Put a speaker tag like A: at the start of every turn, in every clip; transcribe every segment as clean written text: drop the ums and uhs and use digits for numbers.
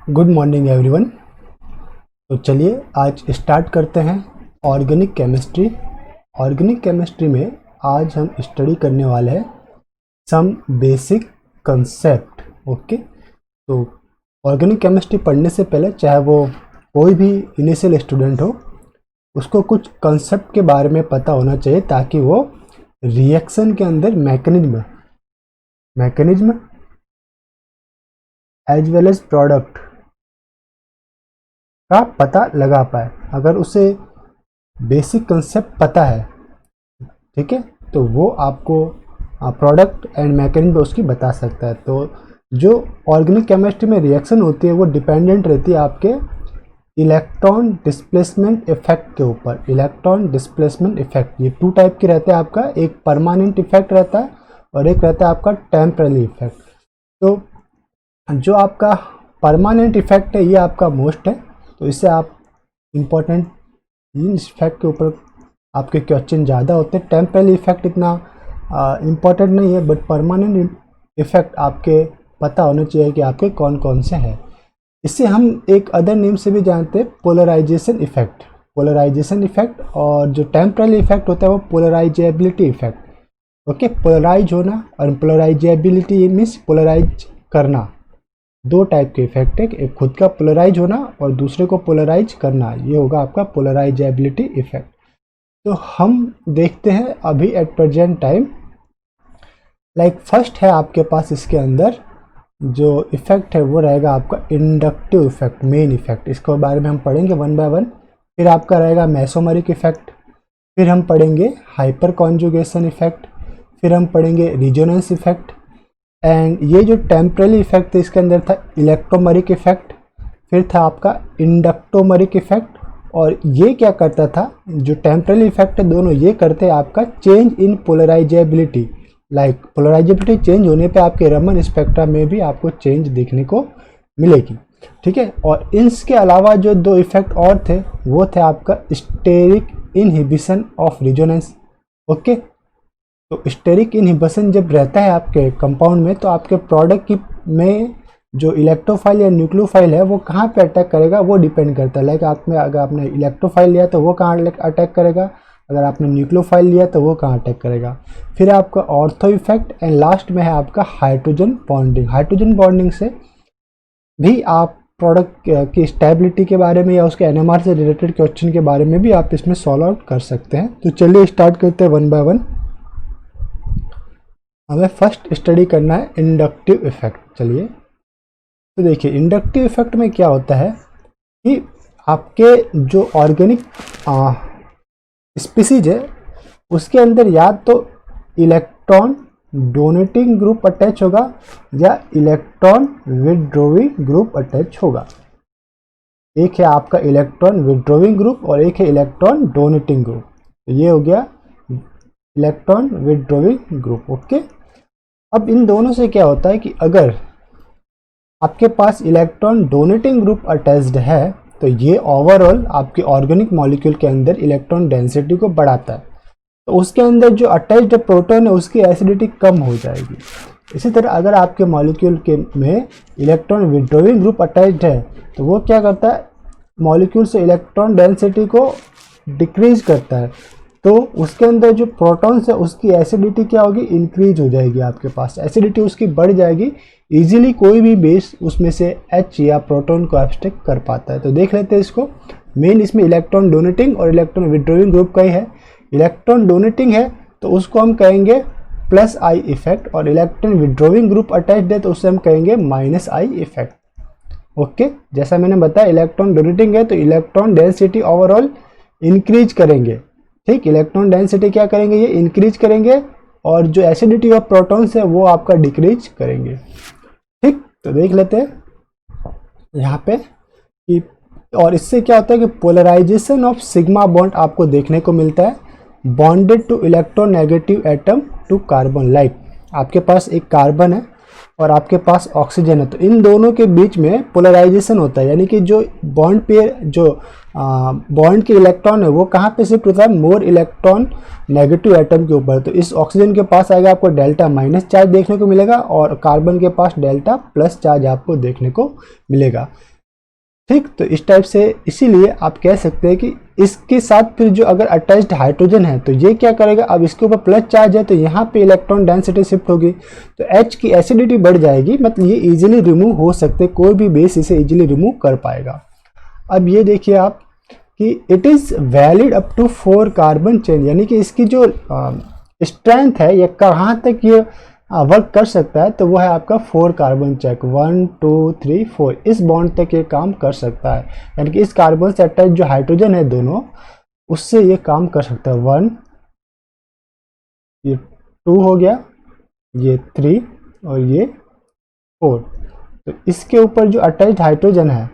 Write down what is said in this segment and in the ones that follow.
A: Good morning everyone. तो चलिए आज स्टार्ट करते हैं ऑर्गेनिक केमिस्ट्री। ऑर्गेनिक केमिस्ट्री में आज हम स्टडी करने वाले हैं सम बेसिक कंसेप्ट। ओके, तो ऑर्गेनिक केमिस्ट्री पढ़ने से पहले चाहे वो कोई भी इनिशियल स्टूडेंट हो, उसको कुछ कंसेप्ट के बारे में पता होना चाहिए ताकि वो रिएक्शन के अंदर mechanism as well as product का पता लगा पाए। अगर उसे बेसिक कंसेप्ट पता है, ठीक है, तो वो आपको प्रोडक्ट एंड मैकेनिज्म उसकी बता सकता है। तो जो ऑर्गेनिक केमिस्ट्री में रिएक्शन होती है वो डिपेंडेंट रहती है आपके इलेक्ट्रॉन डिस्प्लेसमेंट इफेक्ट के ऊपर। इलेक्ट्रॉन डिस्प्लेसमेंट इफेक्ट ये टू टाइप के रहते हैं आपका, एक परमानेंट इफेक्ट रहता है और एक रहता है आपका टेम्पररी इफेक्ट। तो जो आपका परमानेंट इफेक्ट है ये आपका मोस्ट है, तो इससे आप इम्पोर्टेंट इस इफेक्ट के ऊपर आपके क्वेश्चन ज़्यादा होते हैं। टेम्पररी इफेक्ट इतना इम्पोर्टेंट नहीं है, बट परमानेंट इफेक्ट आपके पता होने चाहिए कि आपके कौन कौन से हैं। इससे हम एक अदर नेम से भी जानते हैं पोलराइजेशन इफेक्ट। पोलराइजेशन इफेक्ट और जो टेम्पररी इफेक्ट होता है वो पोलराइजेबिलिटी इफेक्ट। ओके, पोलराइज होना और पोलराइजेबिलिटी मीन्स पोलराइज करना। दो टाइप के इफेक्ट है, एक खुद का पोलराइज होना और दूसरे को पोलराइज करना, ये होगा आपका पोलराइजेबिलिटी इफेक्ट। तो हम देखते हैं अभी at present time like first है आपके पास इसके अंदर जो इफेक्ट है वो रहेगा आपका इंडक्टिव इफेक्ट, मेन इफेक्ट। इसके बारे में हम पढ़ेंगे वन बाय वन। फिर आपका रहेगा मेसोमेरिक इफेक्ट, फिर हम पढ़ेंगे हाइपर कॉन्जुगेशन इफेक्ट, फिर हम पढ़ेंगे रिजोनेंस इफेक्ट, एंड ये जो टेम्पररी इफेक्ट है इसके अंदर था इलेक्ट्रोमेरिक इफेक्ट, फिर था आपका इंडक्टोमेरिक इफेक्ट। और ये क्या करता था, जो टेम्पररी इफेक्ट है दोनों ये करते हैं आपका change in polarisability. Like polarisability change होने पे आपके रमन स्पेक्ट्रा में भी आपको चेंज देखने को मिलेगी, ठीक है। और इसके अलावा जो दो इफेक्ट और थे वो थे आपका steric inhibition of resonance. Okay, तो स्टेरिक इनहिबिशन जब रहता है आपके कंपाउंड में तो आपके प्रोडक्ट की में जो इलेक्ट्रोफाइल या न्यूक्लियोफाइल है वो कहाँ पे अटैक करेगा वो डिपेंड करता है। लाइक अगर आपने इलेक्ट्रोफाइल लिया तो वो कहाँ अटैक करेगा, अगर आपने न्यूक्लियोफाइल लिया तो वो कहाँ अटैक करेगा। फिर आपका ऑर्थो इफेक्ट एंड लास्ट में है आपका हाइड्रोजन बॉन्डिंग। हाइड्रोजन बॉन्डिंग से भी आप प्रोडक्ट की स्टेबिलिटी के बारे में या उसके एनएमआर से रिलेटेड क्वेश्चन के बारे में भी आप इसमें सॉल्व आउट कर सकते हैं। तो चलिए स्टार्ट करते हैं वन बाय वन। हमें फर्स्ट स्टडी करना है इंडक्टिव इफेक्ट। चलिए, तो देखिए इंडक्टिव इफेक्ट में क्या होता है कि आपके जो ऑर्गेनिक स्पीसीज है उसके अंदर या तो इलेक्ट्रॉन डोनेटिंग ग्रुप अटैच होगा या इलेक्ट्रॉन विदड्रॉइंग ग्रुप अटैच होगा। एक है आपका इलेक्ट्रॉन विदड्रॉइंग ग्रुप और एक है इलेक्ट्रॉन डोनेटिंग ग्रुप। तो ये हो गया इलेक्ट्रॉन विदड्रॉइंग ग्रुप। ओके, अब इन दोनों से क्या होता है कि अगर आपके पास इलेक्ट्रॉन डोनेटिंग ग्रुप अटैच्ड है तो ये ओवरऑल आपके ऑर्गेनिक मॉलिक्यूल के अंदर इलेक्ट्रॉन डेंसिटी को बढ़ाता है, तो उसके अंदर जो अटैच्ड प्रोटॉन है उसकी एसिडिटी कम हो जाएगी। इसी तरह अगर आपके मॉलिक्यूल के में इलेक्ट्रॉन विदड्रॉइंग ग्रुप अटैच्ड है तो वो क्या करता है, मॉलिक्यूल से इलेक्ट्रॉन डेंसिटी को डिक्रीज करता है, तो उसके अंदर जो प्रोटॉन्स है उसकी एसिडिटी क्या होगी, इंक्रीज हो जाएगी। आपके पास एसिडिटी उसकी बढ़ जाएगी, इजीली कोई भी बेस उसमें से H या प्रोटॉन को एब्स्ट्रैक्ट कर पाता है। तो देख लेते हैं इसको। मेन इसमें इलेक्ट्रॉन डोनेटिंग और इलेक्ट्रॉन विदड्रॉइंग ग्रुप का ही है। इलेक्ट्रॉन डोनेटिंग है तो उसको हम कहेंगे प्लस आई इफेक्ट, और इलेक्ट्रॉन विदड्रॉइंग ग्रुप अटैच्ड है तो उससे हम कहेंगे माइनस आई इफेक्ट। ओके, जैसा मैंने बताया इलेक्ट्रॉन डोनेटिंग है तो इलेक्ट्रॉन डेंसिटी ओवरऑल इंक्रीज करेंगे, ठीक। इलेक्ट्रॉन डेंसिटी क्या करेंगे, ये इंक्रीज करेंगे, और जो एसिडिटी ऑफ प्रोटॉन्स है वो आपका डिक्रीज करेंगे, ठीक। तो देख लेते हैं यहाँ पे कि और इससे क्या होता है कि पोलराइजेशन ऑफ सिग्मा बॉन्ड आपको देखने को मिलता है, bonded to electronegative atom to carbon. Like आपके पास एक कार्बन है और आपके पास ऑक्सीजन है, तो इन दोनों के बीच में पोलराइजेशन होता है, यानी कि जो बॉन्ड पेयर जो बॉन्ड के इलेक्ट्रॉन है वो कहाँ पे शिफ्ट होता है, मोर इलेक्ट्रॉन नेगेटिव एटम के ऊपर। तो इस ऑक्सीजन के पास आएगा आपको डेल्टा माइनस चार्ज देखने को मिलेगा और कार्बन के पास डेल्टा प्लस चार्ज आपको देखने को मिलेगा। ठीक। तो इस टाइप से, इसीलिए आप कह सकते हैं कि इसके साथ फिर जो अगर अटैच्ड हाइड्रोजन है तो ये क्या करेगा, अब इसके ऊपर प्लस चार्ज है तो यहाँ पे इलेक्ट्रॉन डेंसिटी शिफ्ट होगी, तो H की एसिडिटी बढ़ जाएगी, मतलब ये इजीली रिमूव हो सकते, कोई भी बेस इसे इजीली रिमूव कर पाएगा। अब ये देखिए आप कि it is valid up to 4 carbon chain, यानी कि इसकी जो स्ट्रेंथ है या कहाँ तक ये वर्क कर सकता है, तो वो है आपका 4 कार्बन चेक, 1 2 3 4, इस बॉन्ड तक ये काम कर सकता है, यानी कि इस कार्बन से अटैच जो हाइड्रोजन है दोनों, उससे ये काम कर सकता है। 1, ये 2 हो गया, ये 3 और ये 4। तो इसके ऊपर जो अटैच्ड हाइड्रोजन है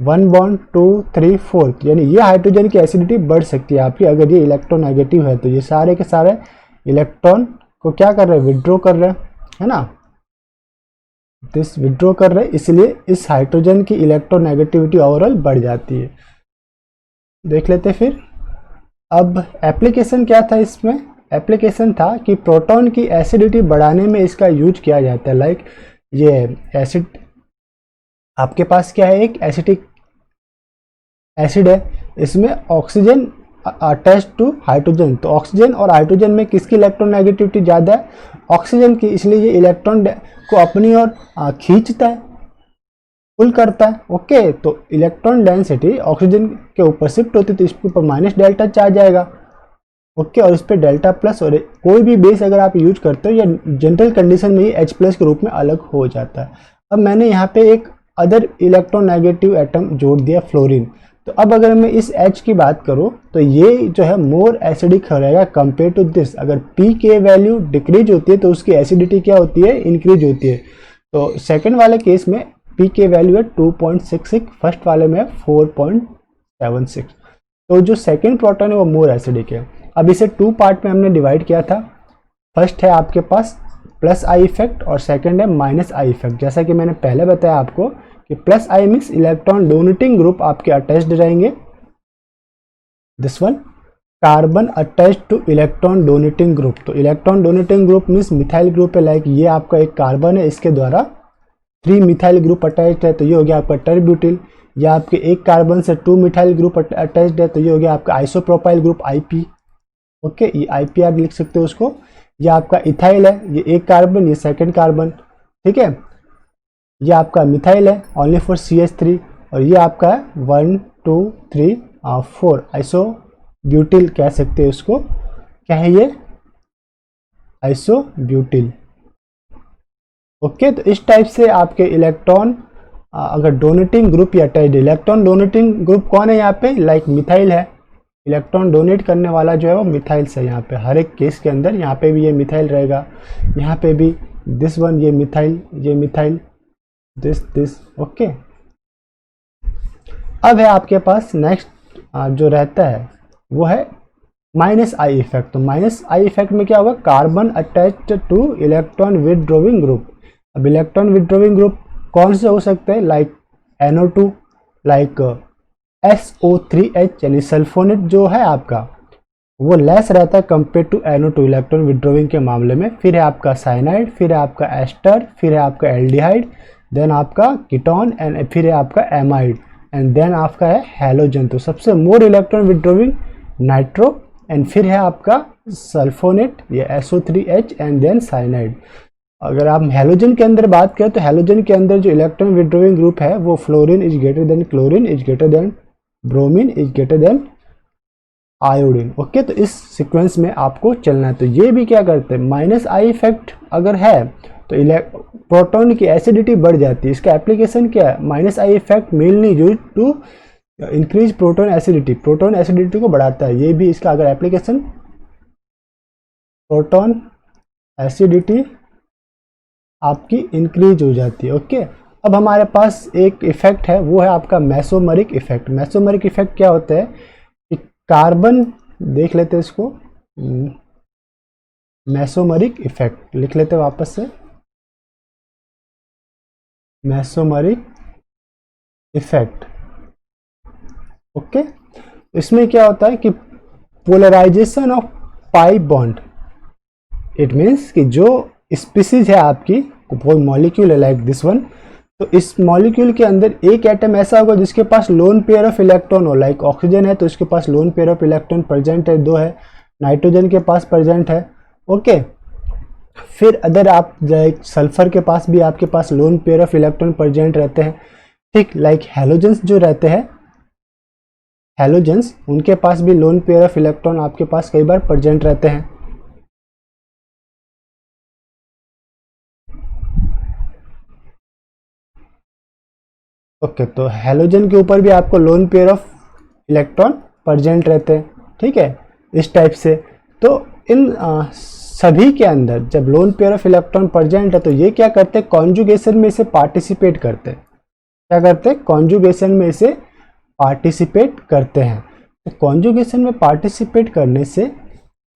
A: 1 बॉन्ड 2 3 4, यानी ये हाइड्रोजन की एसिडिटी बढ़ सकती है आपकी, अगर ये इलेक्ट्रोनेगेटिव है तो ये सारे के सारे इलेक्ट्रॉन को क्या कर रहे हैं, विड्रॉ कर रहे हैं, है ना, दिस विड्रॉ कर रहे हैं, इसलिए इस हाइड्रोजन की इलेक्ट्रोनेगेटिविटी ओवरऑल बढ़ जाती है। देख लेते फिर। अब एप्लीकेशन क्या था इसमें, एप्लीकेशन था कि प्रोटॉन की एसिडिटी बढ़ाने में इसका यूज किया जाता है। लाइक ये एसिड, आपके पास क्या है, एक एसिटिक एसिड है, इसमें ऑक्सीजन अटैच टू हाइड्रोजन, तो ऑक्सीजन और हाइड्रोजन में किसकी इलेक्ट्रोनेगेटिविटी ज़्यादा है, ऑक्सीजन की, इसलिए ये इलेक्ट्रॉन को अपनी ओर खींचता है, पुल करता है। ओके, तो इलेक्ट्रॉन डेंसिटी ऑक्सीजन के ऊपर शिफ्ट होती है, तो इसके ऊपर माइनस डेल्टा चार्ज आएगा। ओके, और इस पर डेल्टा प्लस, और कोई भी बेस अगर आप यूज करते हो या जनरल कंडीशन में ये H प्लस के रूप में अलग हो जाता है। अब मैंने यहाँ पे एक अदर इलेक्ट्रोनेगेटिव एटम जोड़ दिया, फ्लोरीन। तो अब अगर मैं इस H की बात करूँ तो ये जो है मोर एसिडिक हो रहेगा कंपेयर टू दिस। अगर P के वैल्यू डिक्रीज होती है तो उसकी एसिडिटी क्या होती है, इंक्रीज होती है। तो सेकंड वाले केस में P के वैल्यू है 2.66, फर्स्ट वाले में 4.76। तो जो सेकंड प्रोटॉन है वो मोर एसिडिक है। अब इसे 2 पार्ट में हमने डिवाइड किया था। फर्स्ट है आपके पास प्लस आई इफेक्ट और सेकंड है माइनस आई इफेक्ट। जैसा कि मैंने पहले बताया आपको कि plus I means electron donating group आपके अटैच्ड रहेंगे, this one, carbon attach to electron donating group. तो electron donating group means methyl group है, लाइक ये आपका एक कार्बन है, इसके द्वारा 3 मिथाइल ग्रुप अटैच्ड है, तो ये हो गया आपका टर्ब्यूटिल। या आपके एक कार्बन से 2 मिथाइल ग्रुप अटैच्ड है, तो ये हो गया आपका आइसोप्रोपाइल ग्रुप IP। ओके, ये IP आप लिख सकते हो उसको। ये आपका इथाइल है, ये एक कार्बन, ये सेकंड कार्बन, ठीक है। ये आपका मिथाइल है, ओनली फॉर CH3, और ये आपका है 1 2 3 4 आइसोब्यूटिल कह सकते हैं उसको। क्या है ये, आइसोब्यूटिल। ओके, तो इस टाइप से आपके इलेक्ट्रॉन अगर डोनेटिंग ग्रुप या अटैच्ड, इलेक्ट्रॉन डोनेटिंग ग्रुप कौन है यहाँ पे, लाइक मिथाइल है। इलेक्ट्रॉन डोनेट करने वाला जो है वो मिथाइल से, यहाँ पे हर एक केस के अंदर यहाँ पे भी ये मिथाइल रहेगा, यहाँ पे भी दिस वन, ये मिथाइल, दिस। ओके, अब है आपके पास नेक्स्ट जो रहता है वो है माइनस आई इफेक्ट। तो माइनस आई इफेक्ट में क्या होगा, carbon attached two electron withdrawing group. अब इलेक्ट्रॉन विदड्रॉइंग ग्रुप कौन से हो सकते हैं, लाइक NO2, लाइक SO3H, यानी सल्फोनेट जो है आपका वो लेस रहता है compare to NO2 electron withdrawing के मामले में। फिर है आपका साइनाइड, फिर है आपका एस्टर, फिर है आपका एल्डिहाइड, देन आपका कीटोन, एंड फिर है आपका एमाइड, एंड देन आपका है हैलोजन। तो सबसे more electron withdrawing nitro, and फिर है आपका सल्फोनेट, ये SO3H, एंड देन साइनाइड। अगर आप हैलोजन के अंदर बात करें तो हैलोजन के अंदर जो इलेक्ट्रॉन विदड्रॉइंग ग्रुप है वो fluorine is greater than chlorine is greater than bromine is greater than iodine. Okay, तो इस सीक्वेंस में आपको चलना है। तो ये भी क्या करते हैं, माइनस आई इफेक्ट अगर है तो प्रोटॉन की एसिडिटी बढ़ जाती है। इसका एप्लीकेशन क्या है, minus I effect mainly use to increase proton acidity, proton acidity को बढ़ाता है। ये भी इसका अगर एप्लीकेशन, प्रोटॉन एसिडिटी आपकी इंक्रीज हो जाती है। ओके, अब हमारे पास एक इफेक्ट है, वो है आपका मेसोमरिक इफेक्ट। मेसोमरिक इफेक्ट क्या होता है कि कार्बन, देख लेते हैं इसको, मेसोमरिक इफेक्ट लिख लेते हैं वापस से, मेसोमरिक इफेक्ट। ओके, इसमें क्या होता है कि polarization of pi bond, it means कि जो स्पीसीज है आपकी, कोई मॉलिक्यूल है लाइक दिस वन, तो इस मॉलिक्यूल के अंदर एक एटम ऐसा होगा जिसके पास लोन पेयर ऑफ इलेक्ट्रॉन हो, लाइक ऑक्सीजन है तो इसके पास lone pair of electron present है, 2 है, नाइट्रोजन के पास प्रेजेंट है। ओके, फिर अदर आप लाइक सल्फर के पास भी आपके पास lone pair of electron present रहते हैं, ठीक। लाइक हैलोजेंस जो रहते हैं, हैलोजेंस उनके पास भी लोन पेयर ऑफ इलेक्ट्रॉन आपके पास कई बार प्रेजेंट रहते हैं। ओके, तो हैलोजन के ऊपर भी आपको loan pair of electron present रहते हैं, ठीक है, इस टाइप से। तो इन सभी के अंदर जब loan pair of electron present है तो ये क्या करते हैं, कॉन्जुगेशन में इसे पार्टिसिपेट करते हैं। क्या करते हैं, कॉन्जुगेशन में इसे पार्टिसिपेट करते हैं। तो कॉन्जुगेशन में पार्टिसिपेट करने से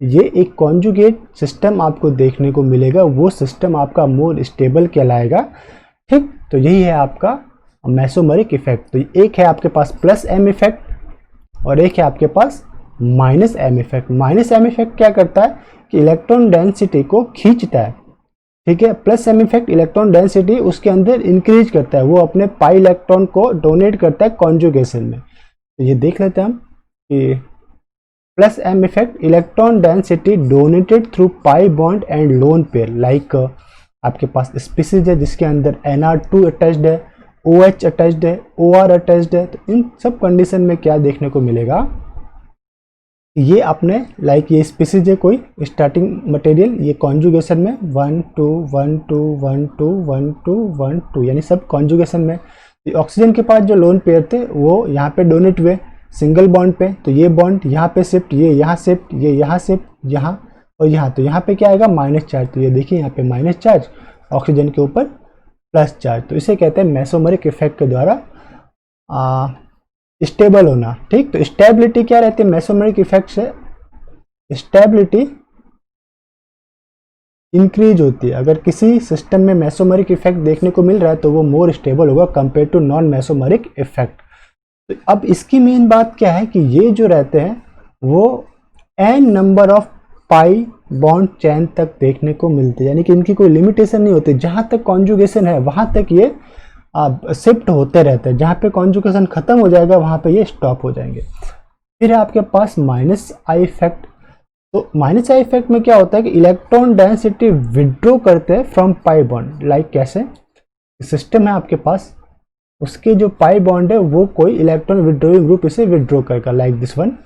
A: ये एक कॉन्जुगेट सिस्टम आपको देखने को मिलेगा, वो सिस्टम आपका मोर स्टेबल कहलाएगा, ठीक। तो यही है आपका मेसोमेरिक इफेक्ट। तो एक है आपके पास प्लस एम इफेक्ट और एक है आपके पास minus M effect. Minus M effect क्या करता है कि इलेक्ट्रॉन डेंसिटी को खींचता है, ठीक है। Plus M effect electron density उसके अंदर इंक्रीज करता है, वो अपने पाई इलेक्ट्रॉन को डोनेट करता है कॉन्जुगेशन में। तो ये देख लेते हैं हम कि plus M effect electron density donated through pi bond and lone pair. Like आपके पास स्पीसीज है जिसके अंदर Nr2 अटैच्ड है, OH अटैच्ड है, OR अटैच्ड है। तो इन सब कंडीशन में क्या देखने को मिलेगा, ये अपने लाइक ये स्पीसीज है कोई स्टार्टिंग मटेरियल, ये कॉन्जुगेशन में 1 2 1 2 1 2 1 2 1 2 यानी सब कॉन्जुगेशन में। ऑक्सीजन के पास जो लोन पेयर थे वो यहाँ पे डोनेट हुए सिंगल बॉन्ड पे, तो ये बॉन्ड यहाँ पे शिफ्ट, ये यहाँ शिफ्ट, ये यहाँ शिफ्ट, यहाँ और यहाँ। तो यहाँ पे क्या आएगा, माइनस चार्ज। तो ये देखिए यहाँ पे माइनस चार्ज, ऑक्सीजन के ऊपर प्लस चार्ज। तो इसे कहते हैं मेसोमेरिक इफेक्ट के द्वारा स्टेबल होना, ठीक। तो स्टेबिलिटी क्या रहती है मेसोमेरिक इफेक्ट से, स्टेबिलिटी इंक्रीज होती है। अगर किसी सिस्टम में मेसोमेरिक इफेक्ट देखने को मिल रहा है तो वो मोर स्टेबल होगा compare to non mesomeric effect. तो अब इसकी मेन बात क्या है कि ये जो रहते हैं वो n number of pi bond chain तक देखने को मिलते हैं, यानी कि इनकी कोई लिमिटेशन नहीं होती। जहाँ तक कॉन्जुगेशन है वहाँ तक ये शिफ्ट होते रहते हैं, जहाँ पे कॉन्जुगेशन खत्म हो जाएगा वहाँ पे ये स्टॉप हो जाएंगे। फिर है आपके पास माइनस आई इफेक्ट। तो माइनस आई इफेक्ट में क्या होता है कि इलेक्ट्रॉन डेंसिटी विड्रॉ करते हैं फ्रॉम पाई बॉन्ड। लाइक कैसे, सिस्टम है आपके पास, उसके जो पाई बॉन्ड है वो कोई इलेक्ट्रॉन विड्रॉइंग ग्रुप इसे विड्रॉ करेगा, लाइक दिस वन।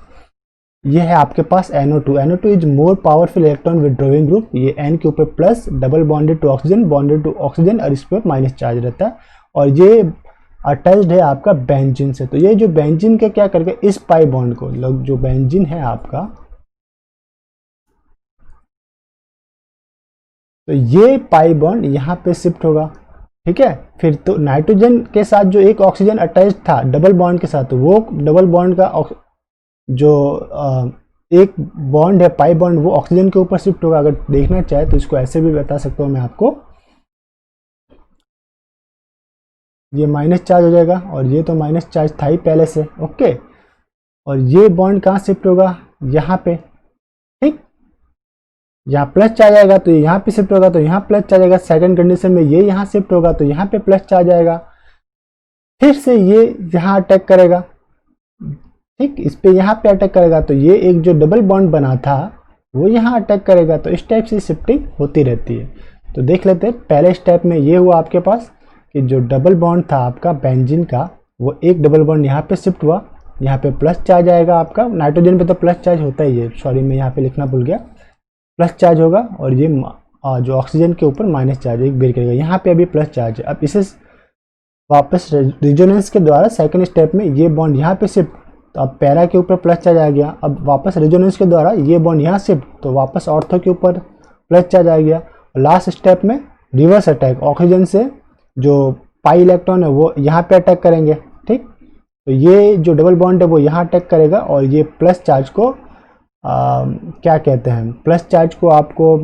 A: ये है आपके पास NO2। NO2 is more powerful electron withdrawing group. ये N के ऊपर plus, double bonded to oxygen और इस पर माइनस चार्ज रहता है, और ये अटैच्ड है आपका बेंजीन से। तो ये जो बेंजीन के क्या करके इस पाई बॉन्ड को, जो बेंजीन है आपका, तो ये पाई बॉन्ड यहाँ पे शिफ्ट होगा, ठीक है। फिर तो नाइट्रोजन के साथ जो एक ऑक्सीजन अटैच था डबल बॉन्ड के साथ, तो वो डबल बॉन्ड का जो एक बॉन्ड है पाई बॉन्ड वो ऑक्सीजन के ऊपर शिफ्ट होगा। अगर देखना चाहे तो इसको ऐसे भी बता सकता हूँ मैं आपको, ये माइनस चार्ज हो जाएगा और ये तो माइनस चार्ज था ही पहले से, ओके। और ये बॉन्ड कहाँ शिफ्ट होगा, यहाँ पे, ठीक। यहाँ प्लस चार्ज आएगा तो यहाँ पे शिफ्ट होगा, तो यहाँ प्लस चार्ज आएगा। सेकंड कंडीशन में ये यहाँ शिफ्ट होगा तो यहाँ पे प्लस चार्ज आएगा। फिर से ये यहाँ अटैक करेगा, ठीक, इस पे यहाँ पे अटैक करेगा, तो ये एक जो डबल बॉन्ड बना था वो यहाँ अटैक करेगा। तो इस टाइप से शिफ्टिंग होती रहती है। तो देख लेते हैं, पहले स्टेप में ये हुआ आपके पास कि जो डबल बॉन्ड था आपका बेंजीन का, वो एक डबल बॉन्ड यहाँ पे शिफ्ट हुआ, यहाँ पे प्लस चार्ज आएगा आपका। नाइट्रोजन पे तो प्लस चार्ज होता ही है, सॉरी मैं यहाँ पे लिखना भूल गया, प्लस चार्ज होगा, और ये जो ऑक्सीजन के ऊपर माइनस चार्ज एक बेर करेगा, यहाँ पे अभी प्लस चार्ज है। अब इसे वापस रिजोनेंस के द्वारा सेकंड स्टेप में ये बॉन्ड यहाँ पे शिफ्ट, तो अब पैरा के ऊपर प्लस चार्ज आ गया। अब वापस रेजोनेंस के द्वारा ये बॉन्ड यहाँ शिफ्ट, तो वापस ऑर्थो के ऊपर प्लस चार्ज आ गया। और लास्ट स्टेप में रिवर्स अटैक, ऑक्सीजन से जो पाई इलेक्ट्रॉन है वो यहाँ पे अटैक करेंगे, ठीक। तो ये जो डबल बॉन्ड है वो यहाँ अटैक करेगा और ये प्लस चार्ज को क्या कहते हैं, प्लस चार्ज को आपको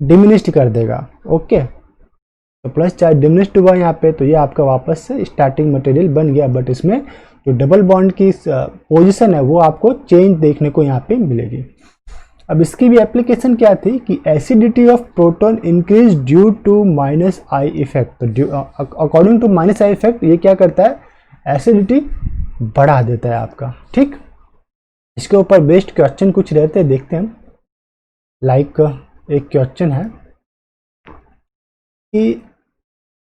A: डिमिनिश्ड कर देगा, ओके। तो प्लस चार्ज डिमिनिश्ड हुआ यहाँ पे, तो ये आपका वापस से स्टार्टिंग मटेरियल बन गया। बट इसमें जो डबल बॉन्ड की पोजीशन है वो आपको चेंज देखने को यहाँ पे मिलेगी। अब इसकी भी एप्लीकेशन क्या थी कि acidity of proton increase due to minus I effect. तो according to minus I effect ये क्या करता है, एसिडिटी बढ़ा देता है आपका। ठीक, इसके ऊपर बेस्ड क्वेश्चन कुछ रहते हैं, देखते हैं हम। लाइक एक क्वेश्चन है कि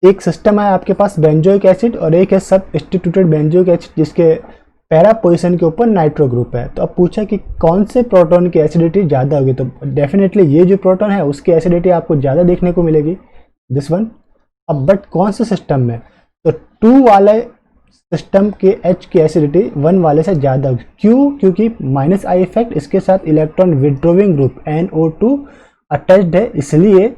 A: एक सिस्टम है आपके पास बेंजोइक एसिड और एक है सब इंस्टीट्यूटेड बेंजोइक एसिड जिसके पैरा पोजीशन के ऊपर नाइट्रो ग्रुप है। तो अब पूछा कि कौन से प्रोटॉन की एसिडिटी ज़्यादा होगी, तो डेफिनेटली ये जो प्रोटॉन है उसकी एसिडिटी आपको ज़्यादा देखने को मिलेगी, दिस वन। अब बट कौन से सिस्टम में, तो 2 वाले सिस्टम के H की एसिडिटी 1 वाले से ज़्यादा होगी। क्यों, क्योंकि माइनस आई इफेक्ट इसके साथ electron withdrawing group NO2 attached है, इसलिए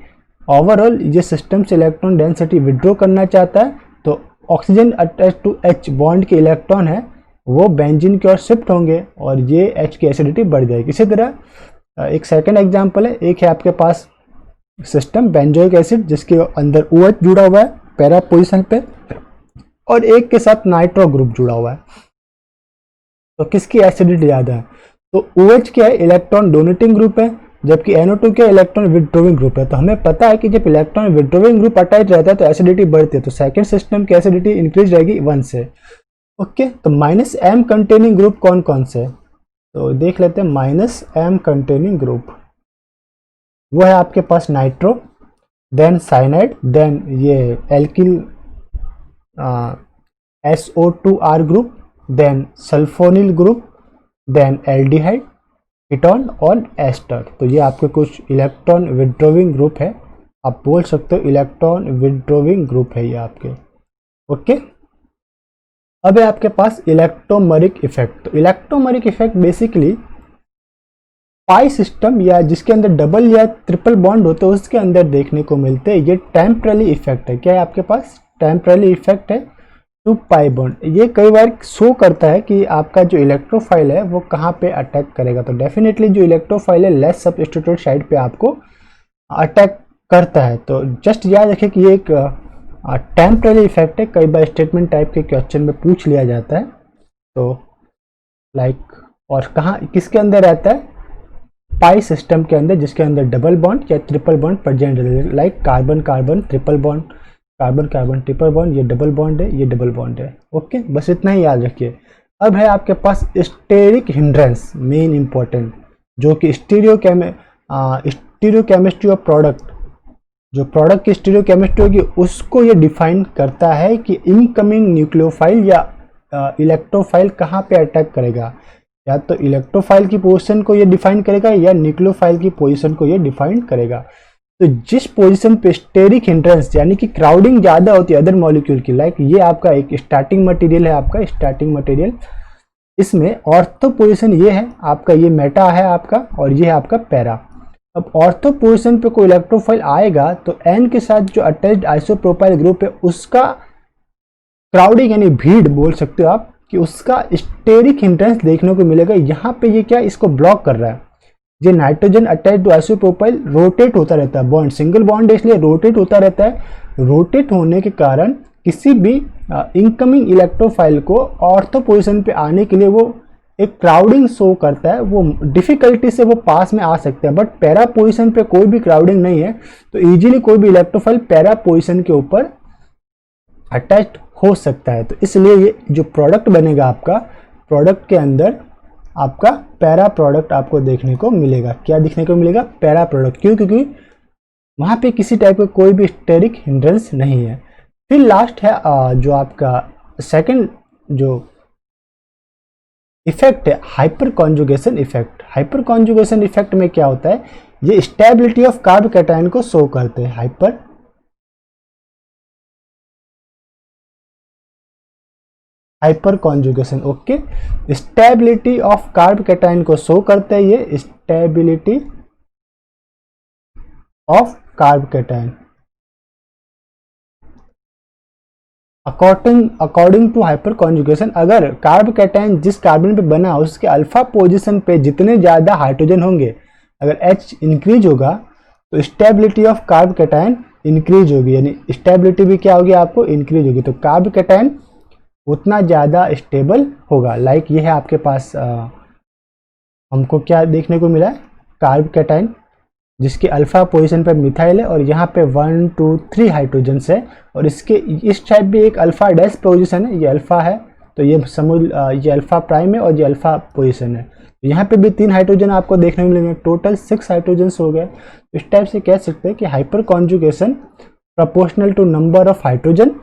A: ओवरऑल ये सिस्टम से इलेक्ट्रॉन डेंसिटी विड्रॉ करना चाहता है। तो oxygen attach to H bond के इलेक्ट्रॉन है वो बेंजीन की ओर शिफ्ट होंगे और ये H की एसिडिटी बढ़ जाएगी। इसी तरह एक सेकंड एग्जांपल है, एक है आपके पास सिस्टम बेंजोइक एसिड जिसके अंदर OH जुड़ा हुआ है पैरा पोजीशन पे और एक के साथ नाइट्रो ग्रुप जुड़ा हुआ है। तो किसकी एसिडिटी ज़्यादा है, तो OH क्या है, इलेक्ट्रॉन डोनेटिंग ग्रुप है, जबकि NO2 क्या इलेक्ट्रॉन विड्रोविंग ग्रुप है। तो हमें पता है कि जब इलेक्ट्रॉन विड्रोविंग ग्रुप अटैच रहता है तो एसिडिटी बढ़ती है, तो सेकंड सिस्टम की एसिडिटी इंक्रीज रहेगी 1 से। ओके, तो माइनस M कंटेनिंग ग्रुप कौन कौन से, तो देख लेते हैं। माइनस M कंटेनिंग ग्रुप वो है आपके पास नाइट्रो, देन साइनाइड, देन ये alkyl SO2R group, then sulfonyl group, then aldehyde, ketone और एस्टर। तो ये आपके कुछ इलेक्ट्रॉन विड्रोविंग ग्रुप है, आप बोल सकते हो इलेक्ट्रॉन विड्रोविंग ग्रुप है ये आपके। ओके, अब है आपके पास इलेक्ट्रोमरिक इफेक्ट। तो इलेक्ट्रोमरिक इफेक्ट बेसिकली पाई सिस्टम या जिसके अंदर डबल या ट्रिपल बॉन्ड होते हैं उसके अंदर देखने को मिलते हैं। ये टेम्पररी इफेक्ट है, क्या है आपके पास, टेम्पररी इफेक्ट है टू पाई बॉन्ड। ये कई बार शो करता है कि आपका जो इलेक्ट्रोफाइल है वो कहाँ पे अटैक करेगा। तो डेफिनेटली जो इलेक्ट्रोफाइल है लेस सब्स्टिट्यूटेड साइड पे आपको अटैक करता है। तो जस्ट याद रखें कि ये एक टेम्पररी इफेक्ट है, कई बार स्टेटमेंट टाइप के क्वेश्चन में पूछ लिया जाता है। तो लाइक और कहाँ किसके अंदर रहता है, पाई सिस्टम के अंदर जिसके अंदर डबल बॉन्ड या ट्रिपल बॉन्ड प्रेजेंट है, like carbon carbon triple bond, carbon carbon triple bond, ये डबल बॉन्ड है, ये डबल बॉन्ड है। ओके, बस इतना ही याद रखिए। अब है आपके पास स्टेरिक हिंड्रेंस, मेन इंपॉर्टेंट, जो कि स्टीरियो केमिस्ट्री ऑफ प्रोडक्ट, जो प्रोडक्ट की स्टीरियो केमिस्ट्री होगी उसको ये डिफाइन करता है कि इनकमिंग न्यूक्लियोफाइल या इलेक्ट्रोफाइल कहाँ पे अटैक करेगा। या तो इलेक्ट्रोफाइल की पोजीशन को ये डिफाइन करेगा या न्यूक्लियोफाइल की पोजीशन को ये डिफाइन करेगा। तो जिस पोजीशन पे स्टेरिक हिंड्रेंस यानी कि क्राउडिंग ज़्यादा होती है अदर मॉलिक्यूल की, लाइक ये आपका एक स्टार्टिंग मटेरियल है, आपका स्टार्टिंग मटेरियल, इसमें ऑर्थो पोजीशन ये है आपका, ये मेटा है आपका और ये है आपका पैरा। अब ऑर्थो पोजीशन पे कोई इलेक्ट्रोफाइल आएगा तो N के साथ जो अटैच्ड आइसोप्रोपाइल ग्रुप है उसका क्राउडिंग यानी भीड़ बोल सकते हो आप कि उसका स्टेरिक हिंड्रेंस देखने को मिलेगा। यहाँ पे ये क्या इसको ब्लॉक कर रहा है, ये nitrogen attached to isopropyl rotate होता रहता है, बॉन्ड सिंगल बॉन्ड है इसलिए रोटेट होता रहता है। रोटेट होने के कारण किसी भी इनकमिंग इलेक्ट्रोफाइल को ऑर्थो पोजीशन पे आने के लिए वो एक क्राउडिंग शो करता है, वो डिफिकल्टी से वो पास में आ सकते हैं। बट पैरा पोजीशन पे कोई भी क्राउडिंग नहीं है तो इजीली कोई भी इलेक्ट्रोफाइल पैरा पोजीशन के ऊपर अटैच हो सकता है। तो इसलिए ये जो प्रोडक्ट बनेगा आपका, प्रोडक्ट के अंदर आपका पैरा प्रोडक्ट आपको देखने को मिलेगा। क्या देखने को मिलेगा, पैरा प्रोडक्ट। क्यों, क्योंकि वहाँ पे किसी टाइप का कोई भी स्टेरिक हिंड्रेंस नहीं है। फिर लास्ट है जो आपका सेकंड जो इफेक्ट है hyperconjugation effect. Hyperconjugation effect में क्या होता है, ये स्टेबिलिटी ऑफ कार्ब कैटायन को शो करते हैं। Hyperconjugation, okay, stability of carbocation को शो करते हैं ये, stability of carbocation according to hyperconjugation. अगर कार्ब कैटायन जिस कार्बन पे बना उसके अल्फा पोजीशन पे जितने ज़्यादा हाइड्रोजन होंगे, अगर H इंक्रीज होगा तो stability of carb cation increase होगी, यानी स्टेबिलिटी भी क्या होगी आपको इंक्रीज होगी। तो कार्ब कैटायन उतना ज़्यादा स्टेबल होगा। लाइक ये है आपके पास हमको क्या देखने को मिला है, कार्ब कैटायन जिसकी अल्फा पोजीशन पे मिथाइल है और यहाँ पे 1 2 3 हाइड्रोजन्स है और इसके इस टाइप भी एक अल्फा डैश पोजीशन है, ये अल्फा है तो ये समूल ये अल्फा प्राइम है और ये अल्फा पोजीशन है। तो यहाँ पे भी 3 हाइड्रोजन आपको देखने को मिलेंगे, टोटल 6 हाइड्रोजन्स हो गए। इस टाइप से कह सकते हैं कि hyperconjugation proportional to number of hydrogen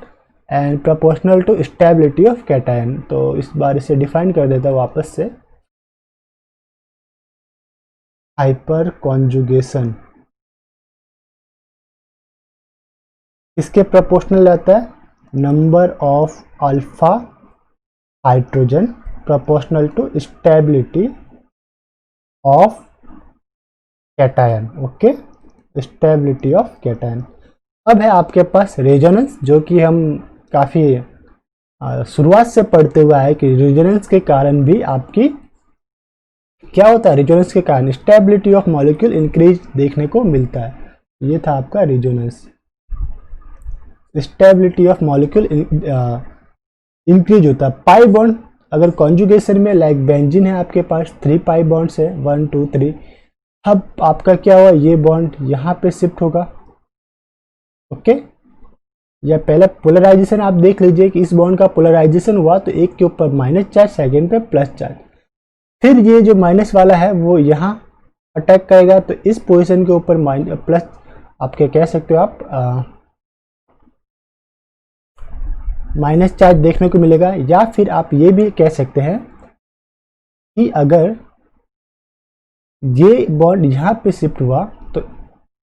A: and proportional to stability of cation. तो इस बार इसे डिफाइन कर देता हूँ वापस से। हाइपर कॉन्जुगेशन इसके प्रोपोर्शनल रहता है number of alpha hydrogen proportional to stability of cation. Okay, stability of cation. अब है आपके पास रेजोनेंस, जो कि हम काफ़ी शुरुआत से पढ़ते हुए आए कि रेजोनेंस के कारण भी आपकी क्या होता है, रेजोनेंस के कारण स्टेबिलिटी ऑफ मॉलिक्यूल इंक्रीज देखने को मिलता है। ये था आपका resonance, stability of molecule increase होता है। पाई बॉन्ड अगर कॉन्जुगेशन में लाइक बेंजीन है आपके पास 3 पाई बॉन्ड्स है 1 2 3, अब आपका क्या हुआ, ये बॉन्ड यहाँ पे शिफ्ट होगा। ओके, या पहले पोलराइजेशन आप देख लीजिए कि इस बॉन्ड का पोलराइजेशन हुआ तो एक के ऊपर माइनस चार्ज, सेकेंड पे प्लस चार्ज, फिर ये जो माइनस वाला है वो यहाँ अटैक करेगा तो इस पोजीशन के ऊपर प्लस आपके कह सकते हो आप माइनस चार्ज देखने को मिलेगा। या फिर आप ये भी कह सकते हैं कि अगर ये बॉन्ड यहाँ पे शिफ्ट हुआ तो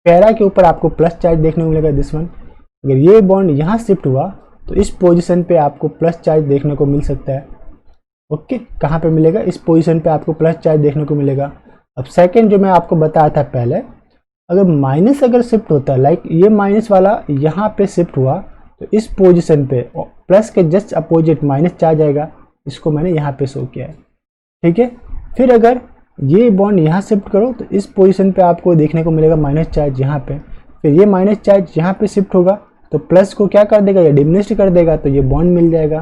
A: पैरा के ऊपर आपको प्लस चार्ज देखने को मिलेगा दिस वन। अगर ये बॉन्ड यहाँ शिफ्ट हुआ तो इस पोजीशन पे आपको प्लस चार्ज देखने को मिल सकता है। ओके, कहाँ पे मिलेगा, इस पोजीशन पे आपको प्लस चार्ज देखने को मिलेगा। अब सेकंड जो मैं आपको बताया था पहले, अगर माइनस अगर शिफ्ट होता है लाइक ये माइनस वाला यहाँ पे शिफ्ट हुआ तो इस पोजीशन पे प्लस के जस्ट अपोजिट माइनस चार्ज आएगा, इसको मैंने यहाँ पे शो किया है। ठीक है, फिर अगर ये बॉन्ड यहाँ शिफ्ट करो तो इस पोजीशन पे आपको देखने को मिलेगा माइनस चार्ज यहाँ पे, फिर ये माइनस चार्ज यहाँ पे शिफ्ट होगा तो प्लस को क्या कर देगा, ये डिमिनिश कर देगा तो ये बॉन्ड मिल जाएगा।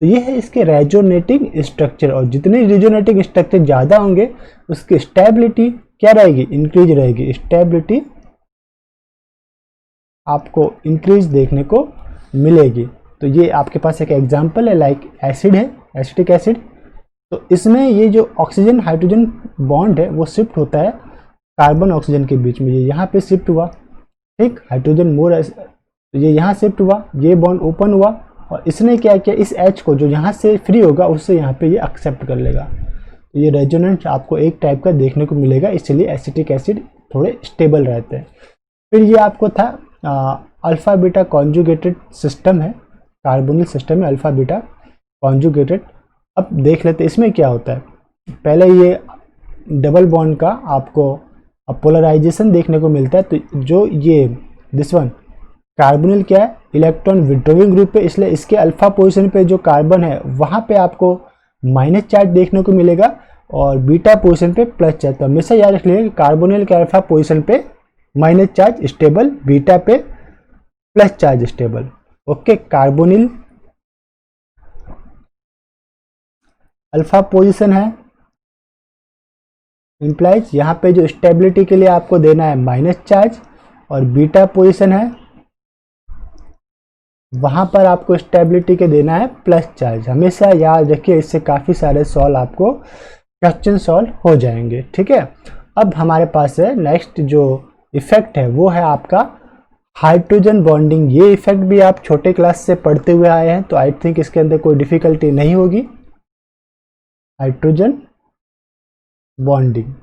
A: तो ये है इसके रेजोनेटिंग स्ट्रक्चर, और जितने रेजोनेटिंग स्ट्रक्चर ज़्यादा होंगे उसकी स्टेबिलिटी क्या रहेगी, इंक्रीज रहेगी। स्टेबिलिटी आपको इंक्रीज देखने को मिलेगी। तो ये आपके पास एक एग्जांपल है लाइक एसिड है, एसिटिक एसिड। तो इसमें ये जो ऑक्सीजन हाइड्रोजन बॉन्ड है वो शिफ्ट होता है कार्बन ऑक्सीजन के बीच में, ये यहाँ पे शिफ्ट हुआ। ठीक, हाइड्रोजन मोर तो ये यहाँ शिफ्ट हुआ, ये बॉन्ड ओपन हुआ और इसने क्या किया, इस H को जो यहाँ से फ्री होगा उससे यहाँ पे ये एक्सेप्ट कर लेगा। तो ये रेजोनेंस आपको एक टाइप का देखने को मिलेगा, इसलिए एसिटिक एसिड थोड़े स्टेबल रहते हैं। फिर ये आपको था अल्फा बीटा कॉन्जुगेटेड सिस्टम है, कार्बोनिल सिस्टम है अल्फा बीटा कॉन्जुगेटेड। अब देख लेते हैं इसमें क्या होता है। पहले ये डबल बॉन्ड का आपको पोलराइजेशन देखने को मिलता है। तो जो ये दिस वन कार्बोनिल क्या है, इलेक्ट्रॉन विड्रॉइंग ग्रुप है, इसलिए इसके अल्फा पोजीशन पे जो कार्बन है वहाँ पे आपको माइनस चार्ज देखने को मिलेगा और बीटा पोजीशन पे प्लस चार्ज। तो हमेशा याद रख लीजिए कार्बोनिल के अल्फा पोजीशन पे माइनस चार्ज स्टेबल, बीटा पे plus charge stable. Okay, carbonyl alpha position है इंप्लाइज यहाँ पे जो स्टेबिलिटी के लिए आपको देना है माइनस चार्ज, और बीटा पोजीशन है वहां पर आपको स्टेबिलिटी के देना है प्लस चार्ज। हमेशा याद रखिए, इससे काफ़ी सारे सॉल्व आपको क्वेश्चन सॉल्व हो जाएंगे। ठीक है, अब हमारे पास है नेक्स्ट जो इफेक्ट है वो है आपका हाइड्रोजन बॉन्डिंग। ये इफेक्ट भी आप छोटे क्लास से पढ़ते हुए आए हैं तो आई थिंक इसके अंदर कोई डिफिकल्टी नहीं होगी। हाइड्रोजन बॉन्डिंग,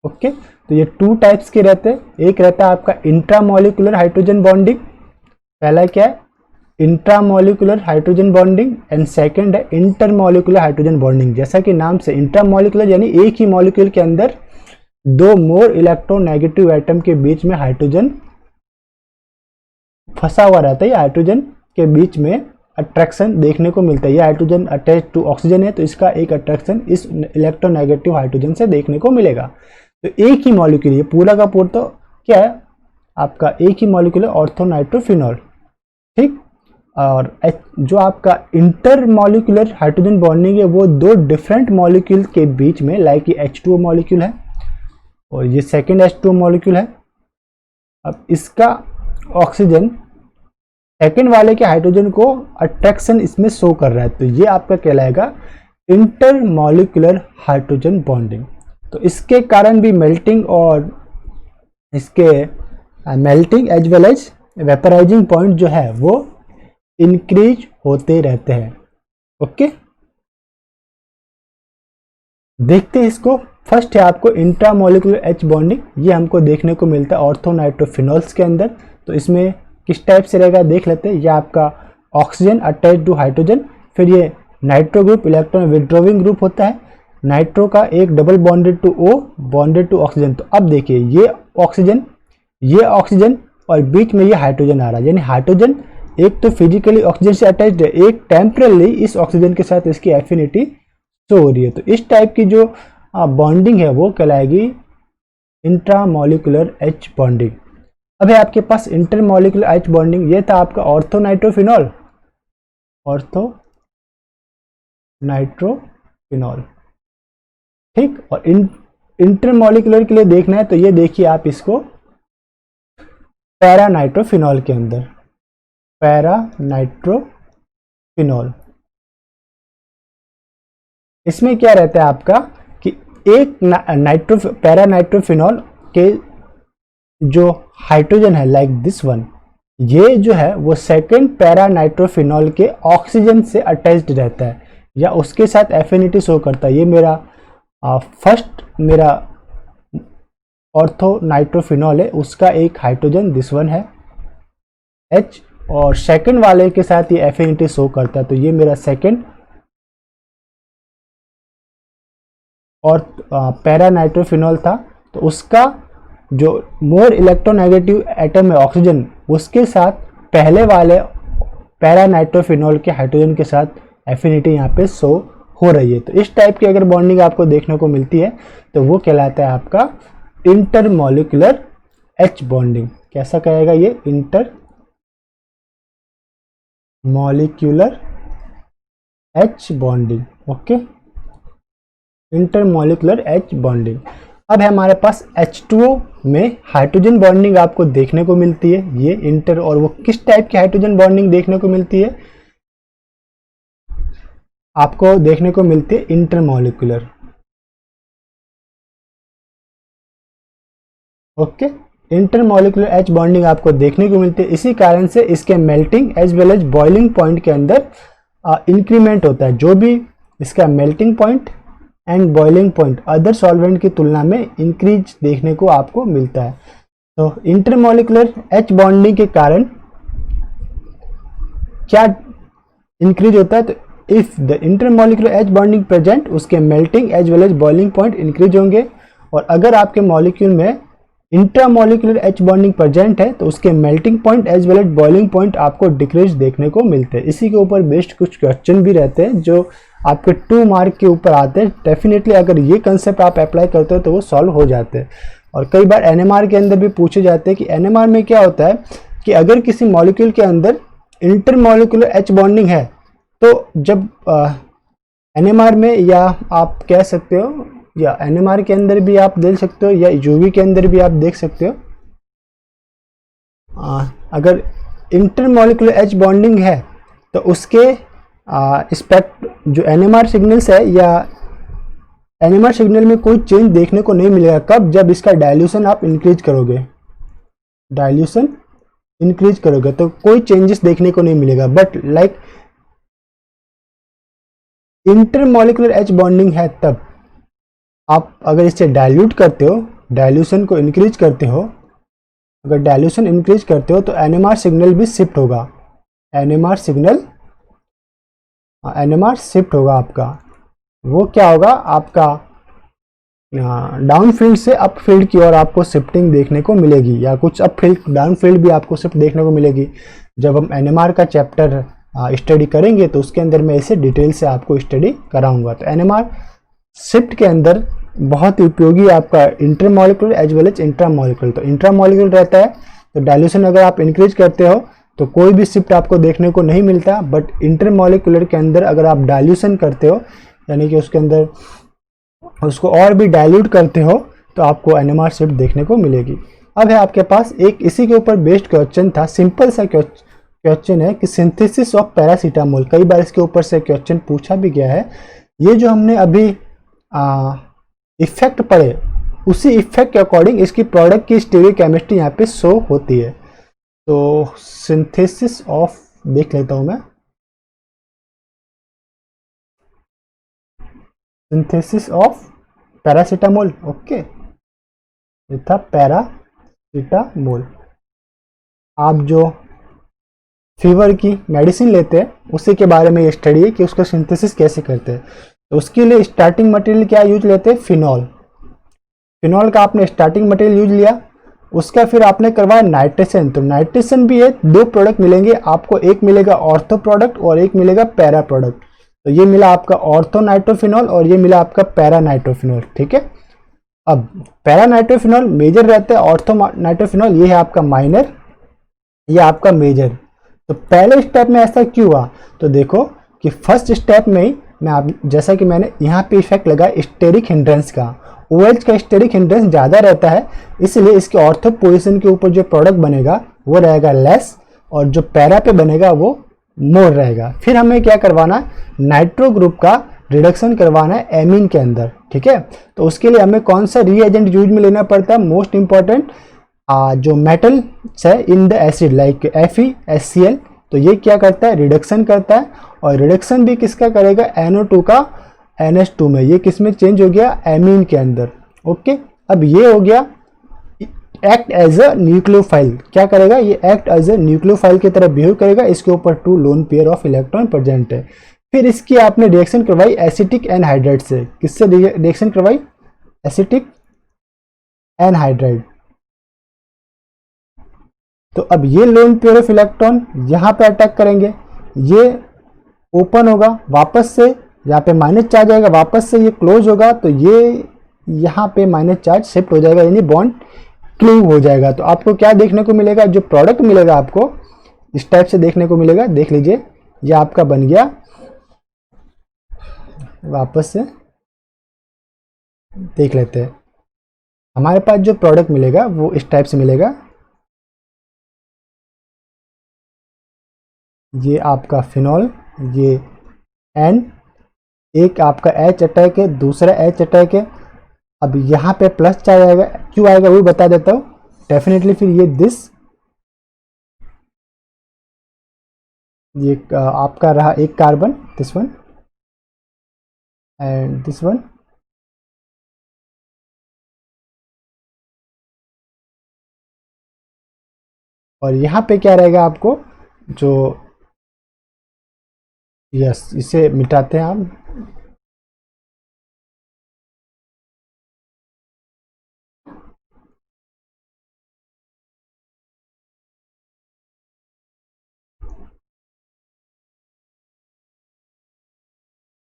A: ओके, तो ये 2 टाइप्स के रहते हैं। एक रहता है आपका इंट्रामोलिकुलर हाइड्रोजन बॉन्डिंग, पहला क्या है intramolecular hydrogen bonding, and second है इंटरमोलिकुलर हाइड्रोजन बॉन्डिंग। जैसा कि नाम से इंट्रामोलिकुलर यानी एक ही मॉलिक्यूल के अंदर 2 मोर इलेक्ट्रोनेगेटिव एटम के बीच में हाइड्रोजन फंसा हुआ रहता है। हाइड्रोजन के बीच में अट्रैक्शन देखने को मिलता है। ये हाइड्रोजन अटैच टू ऑक्सीजन है तो इसका एक अट्रैक्शन इस इलेक्ट्रोनेगेटिव हाइड्रोजन से देखने को मिलेगा। तो एक ही मॉलिक्यूल, ये पूरा का पूरा तो क्या है आपका एक ही मॉलिक्यूल है ऑर्थोनाइट्रोफिनॉल। ठीक, और जो आपका इंटरमॉलिक्यूलर हाइड्रोजन बॉन्डिंग है वो दो डिफरेंट मॉलिक्यूल के बीच में, लाइक ये H2O मॉलिक्यूल है और ये सेकेंड H2O मॉलिक्यूल है। अब इसका ऑक्सीजन सेकेंड वाले के हाइड्रोजन को अट्रैक्शन इसमें शो कर रहा है, तो ये आपका कहलाएगा इंटरमॉलिक्यूलर हाइड्रोजन बॉन्डिंग। तो इसके कारण भी मेल्टिंग और इसके melting as well as vaporising point जो है वो इंक्रीज होते रहते हैं। ओके, देखते हैं इसको। फर्स्ट है आपको इंट्रामोलिकुलर एच बॉन्डिंग, ये हमको देखने को मिलता है ऑर्थोनाइट्रोफिनॉल्स के अंदर। तो इसमें किस टाइप से रहेगा देख लेते हैं। ये आपका ऑक्सीजन अटैच टू हाइड्रोजन, फिर ये nitro group electron withdrawing group होता है, नाइट्रो का एक double bonded to O bonded to oxygen. तो अब देखिए ये ऑक्सीजन और बीच में ये हाइड्रोजन आ रहा है, यानी हाइड्रोजन एक तो फिजिकली ऑक्सीजन से अटैच्ड है, एक टेम्परली इस ऑक्सीजन के साथ इसकी एफिनिटी शो हो रही है। तो इस टाइप की जो बॉन्डिंग है वो कहलाएगी इंट्रामोलिकुलर एच बॉन्डिंग। अब है आपके पास इंटरमोलिकुलर एच बॉन्डिंग, ये था आपका ऑर्थोनाइट्रोफिनॉल, ठीक। और इंटरमोलिकुलर के लिए देखना है तो ये देखिए आप इसको पैरानाइट्रोफिनॉल के अंदर, पैरानाइट्रोफिनॉल। इसमें क्या रहता है आपका कि एक पैरानाइट्रोफिनॉल के जो हाइड्रोजन है लाइक दिस वन, ये जो है वो सेकंड पैरानाइट्रोफिनॉल के ऑक्सीजन से अटैच्ड रहता है या उसके साथ एफिनिटी शो करता है। ये मेरा फर्स्ट मेरा ऑर्थोनाइट्रोफिनॉल है, उसका एक हाइड्रोजन दिस वन है H, और सेकंड वाले के साथ ये एफिनिटी शो करता है। तो ये मेरा सेकंड और पैरानाइट्रोफिनॉल था, तो उसका जो मोर इलेक्ट्रोनेगेटिव एटम है ऑक्सीजन, उसके साथ पहले वाले पैरानाइट्रोफिनॉल के हाइड्रोजन के साथ एफिनिटी यहाँ पे शो हो रही है। तो इस टाइप की अगर बॉन्डिंग आपको देखने को मिलती है तो वो कहलाता है आपका इंटरमोलिकुलर एच बॉन्डिंग। कैसा कहेगा ये? Intermolecular H bonding. Okay, intermolecular H bonding. अब है हमारे पास H2O में हाइड्रोजन बॉन्डिंग आपको देखने को मिलती है, ये इंटर, और वो किस टाइप की हाइड्रोजन बॉन्डिंग देखने को मिलती है? आपको देखने को मिलती है intermolecular. Okay, intermolecular H bonding आपको देखने को मिलती है। इसी कारण से इसके melting as well as boiling point के अंदर इंक्रीमेंट होता है। जो भी इसका melting point and boiling point other solvent की तुलना में इंक्रीज देखने को आपको मिलता है। तो इंटरमोलिकुलर एच बॉन्डिंग के कारण क्या इंक्रीज होता है? तो if the intermolecular H bonding present, उसके melting as well as boiling point increase होंगे। और अगर आपके मॉलिक्यूल में इंट्रामोलिकुलर एच बॉन्डिंग प्रेजेंट है तो उसके melting point as well as boiling point आपको डिक्रीज देखने को मिलते हैं। इसी के ऊपर बेस्ड कुछ क्वेश्चन भी रहते हैं जो आपके 2 मार्क के ऊपर आते हैं। डेफिनेटली अगर ये कंसेप्ट आप अप्लाई करते हो तो वो सॉल्व हो जाते हैं। और कई बार NMR के अंदर भी पूछे जाते हैं कि NMR में क्या होता है कि अगर किसी मॉलिक्यूल के अंदर इंटरमोलिकुलर एच बॉन्डिंग है तो जब NMR में, या आप कह सकते हो या NMR के अंदर भी आप देख सकते हो या UV के अंदर भी आप देख सकते हो, अगर इंटरमोलिकुलर एच बॉन्डिंग है तो उसके स्पेक्ट जो NMR सिग्नल्स है या NMR सिग्नल में कोई चेंज देखने को नहीं मिलेगा। कब? जब इसका डाइल्यूशन आप इंक्रीज करोगे, डाइल्यूशन इंक्रीज करोगे तो कोई चेंजेस देखने को नहीं मिलेगा। But like intermolecular H bonding है तब आप अगर इसे डाइल्यूट करते हो, डाइल्यूशन को इंक्रीज करते हो, अगर डाइल्यूशन इंक्रीज करते हो तो NMR सिग्नल भी शिफ्ट होगा, NMR शिफ्ट होगा आपका। वो क्या होगा? आपका डाउन फील्ड से अप फील्ड की ओर आपको शिफ्टिंग देखने को मिलेगी, या कुछ अप फील्ड डाउन फील्ड भी आपको शिफ्ट देखने को मिलेगी। जब हम NMR का चैप्टर स्टडी करेंगे तो उसके अंदर मैं इसे डिटेल से आपको स्टडी कराऊंगा। तो NMR शिफ्ट के अंदर बहुत ही उपयोगी आपका intermolecular as well as intramolecular. तो इंट्रामोलिकुलर रहता है तो डाइल्यूशन अगर आप इंक्रीज करते हो तो कोई भी शिफ्ट आपको देखने को नहीं मिलता। बट इंटरमॉलिक्यूलर के अंदर अगर आप डाइल्यूशन करते हो, यानी कि उसके अंदर उसको और भी डाइल्यूट करते हो, तो आपको एनएमआर शिफ्ट देखने को मिलेगी। अब है आपके पास एक इसी के ऊपर बेस्ड क्वेश्चन था, सिंपल सा क्वेश्चन है कि सिंथेसिस ऑफ पैरासीटामोल। कई बार इसके ऊपर से क्वेश्चन पूछा भी गया है। ये जो हमने अभी इफेक्ट पढ़े, उसी इफेक्ट के अकॉर्डिंग इसकी प्रोडक्ट की स्टीरियोकेमिस्ट्री यहाँ पे शो होती है। तो सिंथेसिस ऑफ देख लेता हूं मैं, सिंथेसिस ऑफ पैरासीटामोल। ओके, ये था पैरासीटामोल। आप जो फीवर की मेडिसिन लेते हैं उसी के बारे में ये स्टडी है कि उसका सिंथेसिस कैसे करते हैं। तो उसके लिए स्टार्टिंग मटेरियल क्या यूज लेते हैं, फिनॉल। फिनॉल का आपने स्टार्टिंग मटेरियल यूज लिया, उसका फिर आपने करवाया नाइट्रेशन। तो नाइट्रेशन भी है, दो प्रोडक्ट मिलेंगे आपको, एक मिलेगा ऑर्थो प्रोडक्ट और एक मिलेगा पैरा प्रोडक्ट। तो ये मिला आपका ऑर्थो नाइट्रोफिनॉल और ये मिला आपका पैरा नाइट्रोफिनॉल। ठीक है, अब पैरा नाइट्रोफिनॉल मेजर रहता है, ऑर्थो नाइट्रोफिनॉल ये है आपका माइनर, ये आपका मेजर। तो पहले स्टेप में ऐसा क्यों हुआ, तो देखो कि फर्स्ट स्टेप में ही मैं आप जैसा कि मैंने यहाँ पे इफेक्ट लगाया स्टेरिक हिंड्रेंस का, OH का स्टेरिक हिंड्रेंस ज़्यादा रहता है, इसलिए इसके ऑर्थो पोजीशन के ऊपर जो प्रोडक्ट बनेगा वो रहेगा लेस और जो पैरा पे बनेगा वो मोर रहेगा। फिर हमें क्या करवाना है, नाइट्रो ग्रुप का रिडक्शन करवाना है एमीन के अंदर। ठीक है, तो उसके लिए हमें कौन सा रीएजेंट यूज में लेना पड़ता है, मोस्ट इंपॉर्टेंट जो मेटल है in the acid like FeHCl। तो ये क्या करता है, रिडक्शन करता है, और रिडक्शन भी किसका करेगा, NO2 का NH2 में। ये किस में चेंज हो गया, एमीन के अंदर। ओके, अब ये हो गया एक्ट एज अ न्यूक्लियोफाइल। क्या करेगा, ये एक्ट एज अ न्यूक्लियोफाइल की तरह बिहेव करेगा। इसके ऊपर 2 loan pair of electron present है। फिर इसकी आपने रिएक्शन करवाई एसिटिक एनहाइड्राइड से। किससे रिएक्शन करवाई, एसिटिक एनहाइड्राइड। तो अब ये लोन पेयर ऑफ इलेक्ट्रॉन यहाँ पे अटैक करेंगे, ये ओपन होगा, वापस से यहाँ पे माइनस चार्ज आएगा, वापस से ये क्लोज होगा, तो ये यहाँ पे माइनस चार्ज शिफ्ट हो जाएगा, यानी बॉन्ड क्लीव हो जाएगा। तो आपको क्या देखने को मिलेगा, जो प्रोडक्ट मिलेगा आपको इस टाइप से देखने को मिलेगा। देख लीजिए, ये आपका बन गया, वापस से देख लेते हैं। हमारे पास जो प्रोडक्ट मिलेगा वो इस टाइप से मिलेगा। ये आपका फिनॉल, ये N, एक आपका H अटैक है, दूसरा H अटैक है। अब यहाँ पे प्लस चार्ज आएगा, क्यों आएगा वो बता देता हूँ। डेफिनेटली फिर ये ये आपका रहा एक carbon, this one and this one. और यहाँ पे क्या रहेगा आपको, जो यस, इसे मिटाते हैं आप।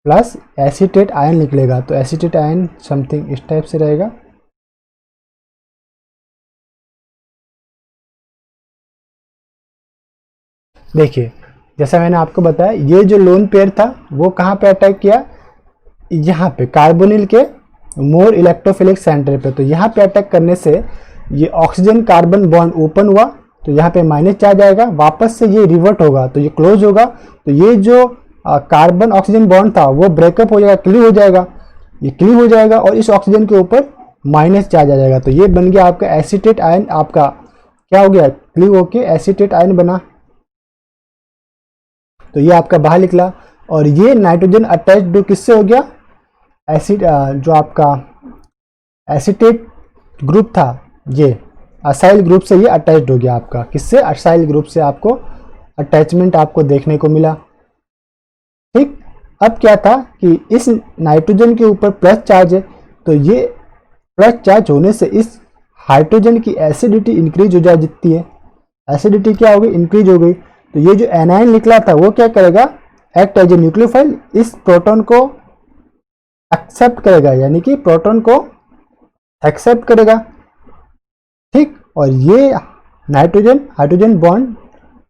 A: प्लस एसीटेट आयन निकलेगा, तो एसीटेट आयन समथिंग इस टाइप से रहेगा। देखिए, जैसा मैंने आपको बताया, ये जो लोन पेयर था वो कहाँ पे अटैक किया, यहाँ पे कार्बोनिल के मोर इलेक्ट्रोफिलिक सेंटर पे। तो यहाँ पे अटैक करने से ये ऑक्सीजन कार्बन बॉन्ड ओपन हुआ, तो यहाँ पे माइनस चार्ज आएगा, वापस से ये रिवर्ट होगा, तो ये क्लोज होगा। तो ये जो कार्बन ऑक्सीजन बॉन्ड था वो ब्रेकअप हो जाएगा, क्लीव हो जाएगा, ये क्लीव हो जाएगा और इस ऑक्सीजन के ऊपर माइनस चार्ज आ जाएगा। तो ये बन गया आपका एसीटेट आयन, आपका क्या हो गया, क्लीव होके एसीटेट आयन बना। तो ये आपका बाहर निकला, और ये नाइट्रोजन अटैच्ड किससे हो गया, एसिड जो आपका एसीटेट ग्रुप था, ये असाइल ग्रुप से ये अटैच्ड हो गया आपका। किससे, असाइल ग्रुप से आपको अटैचमेंट आपको देखने को मिला। ठीक, अब क्या था कि इस नाइट्रोजन के ऊपर प्लस चार्ज है, तो ये प्लस चार्ज होने से इस हाइड्रोजन की एसिडिटी इंक्रीज हो जाती है। एसिडिटी क्या हो गई, इंक्रीज हो गई। तो ये जो एनाइन निकला था वो क्या करेगा, एक्ट एज ए न्यूक्लियोफाइल, इस प्रोटॉन को एक्सेप्ट करेगा, यानी कि प्रोटॉन को एक्सेप्ट करेगा। ठीक, और ये नाइट्रोजन हाइड्रोजन बॉन्ड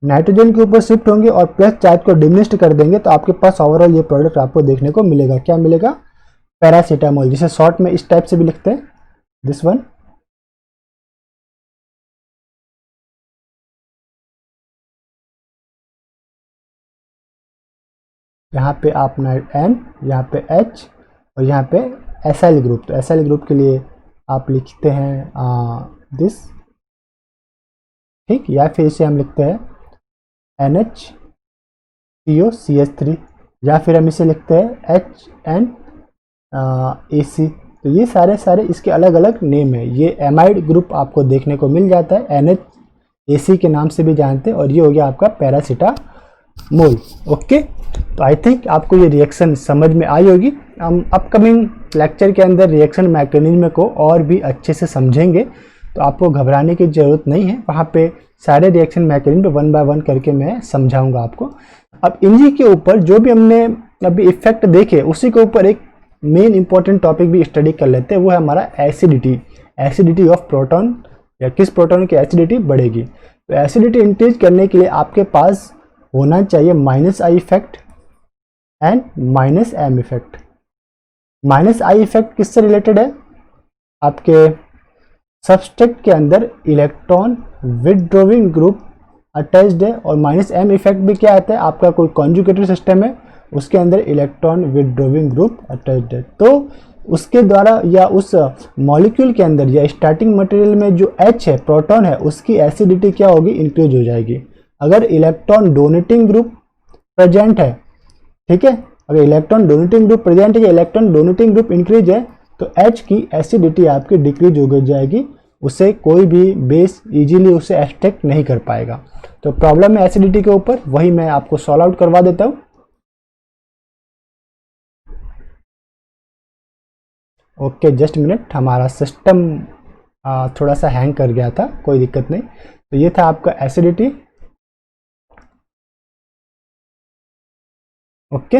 A: नाइट्रोजन के ऊपर शिफ्ट होंगे और प्लस चार्ज को डिमिनिश्ड कर देंगे, तो आपके पास ओवरऑल ये प्रोडक्ट आपको देखने को मिलेगा। क्या मिलेगा? पैरासीटामोल, जिसे शॉर्ट में इस टाइप से भी लिखते हैं, दिस वन। यहाँ पे आप N, यहाँ पे H और यहाँ पे एसाइल ग्रुप। तो एसाइल ग्रुप के लिए आप लिखते हैं दिस, ठीक, या फिर इसे हम लिखते हैं NHCOCH3, या फिर हम इसे लिखते हैं HNAC। तो ये सारे इसके अलग अलग नेम है। ये एमाइड ग्रुप आपको देखने को मिल जाता है, NHAC के नाम से भी जानते हैं, और ये हो गया आपका पैरासीटामोल। ओके, तो आई थिंक आपको ये रिएक्शन समझ में आई होगी। हम अपकमिंग लेक्चर के अंदर रिएक्शन मैकेनिज्म को और भी अच्छे से समझेंगे, तो आपको घबराने की ज़रूरत नहीं है। वहाँ पे सारे reaction mechanism one by one करके मैं समझाऊंगा आपको। अब इन्हीं के ऊपर जो भी हमने अभी इफेक्ट देखे, उसी के ऊपर एक मेन इंपॉर्टेंट टॉपिक भी स्टडी कर लेते हैं, वो है हमारा एसिडिटी। एसिडिटी ऑफ प्रोटॉन, या किस प्रोटॉन की एसिडिटी बढ़ेगी। तो एसिडिटी इंक्रीज करने के लिए आपके पास होना चाहिए -I effect and -M effect. -I effect किससे रिलेटेड है? आपके सबस्ट्रेट के अंदर इलेक्ट्रॉन विथड्रॉइंग ग्रुप अटैच्ड है, और -M इफेक्ट भी क्या आता है? आपका कोई कॉन्जुगेटेड सिस्टम है, उसके अंदर इलेक्ट्रॉन विथड्रॉइंग ग्रुप अटैच्ड है, तो उसके द्वारा या उस मॉलिक्यूल के अंदर या स्टार्टिंग मटेरियल में जो H है, प्रोटॉन है, उसकी एसिडिटी क्या होगी? इंक्रीज हो जाएगी। अगर इलेक्ट्रॉन डोनेटिंग ग्रुप प्रेजेंट है, ठीक है, अगर इलेक्ट्रॉन डोनेटिंग ग्रुप प्रेजेंट है या इलेक्ट्रॉन डोनेटिंग ग्रुप इंक्रीज है, तो H की एसिडिटी आपकी डिक्रीज हो जाएगी। उसे कोई भी बेस इजीली उसे एक्सट्रैक्ट नहीं कर पाएगा। तो प्रॉब्लम है एसिडिटी के ऊपर, वही मैं आपको सॉल्व आउट करवा देता हूँ। ओके, जस्ट मिनट, हमारा सिस्टम थोड़ा सा हैंग कर गया था, कोई दिक्कत नहीं। तो ये था आपका एसिडिटी। ओके,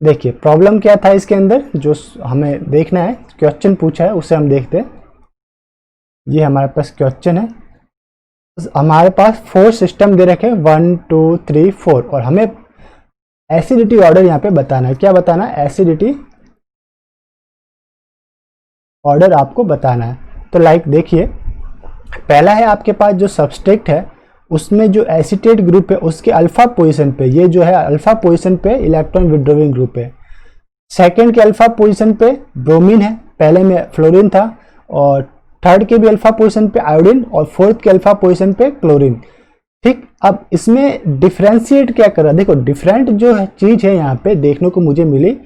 A: देखिए प्रॉब्लम क्या था इसके अंदर, जो हमें देखना है, क्वेश्चन पूछा है उसे हम देखते हैं। ये हमारे पास क्वेश्चन है, हमारे पास 4 सिस्टम दे रखे, 1 2 3 4, और हमें एसिडिटी ऑर्डर यहाँ पे बताना है। क्या बताना है? एसिडिटी ऑर्डर आपको बताना है। तो लाइक देखिए, पहला है आपके पास जो सबस्ट्रेट है, उसमें जो एसीटेट ग्रुप है उसके अल्फा पोजीशन पे, ये जो है अल्फा पोजीशन पे इलेक्ट्रॉन विथड्रॉइंग ग्रुप है। सेकंड के अल्फा पोजीशन पे ब्रोमीन है, पहले में फ्लोरीन था, और थर्ड के भी अल्फा पोजीशन पे आयोडीन, और फोर्थ के अल्फा पोजीशन पे क्लोरीन। ठीक, अब इसमें डिफ्रेंशिएट क्या कर रहा है? देखो डिफरेंट जो है चीज है यहाँ पे देखने को मुझे मिली,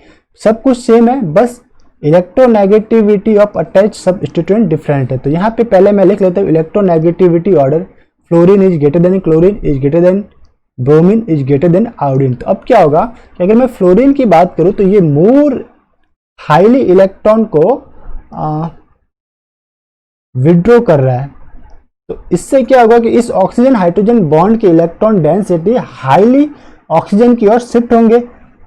A: सब कुछ सेम है, बस इलेक्ट्रोनेगेटिविटी ऑफ अटैच सबस्टिट्यूएंट डिफरेंट है। तो यहाँ पे पहले मैं लिख लेता हूँ electronegativity order, fluorine is greater than chlorine is greater than bromine is greater than iodine. तो अब क्या होगा कि अगर मैं फ्लोरीन की बात करूं तो ये मोर हाईली इलेक्ट्रॉन को विड्रॉ कर रहा है। तो इससे क्या होगा कि इस ऑक्सीजन हाइड्रोजन बॉन्ड के इलेक्ट्रॉन डेंसिटी हाईली ऑक्सीजन की ओर शिफ्ट होंगे।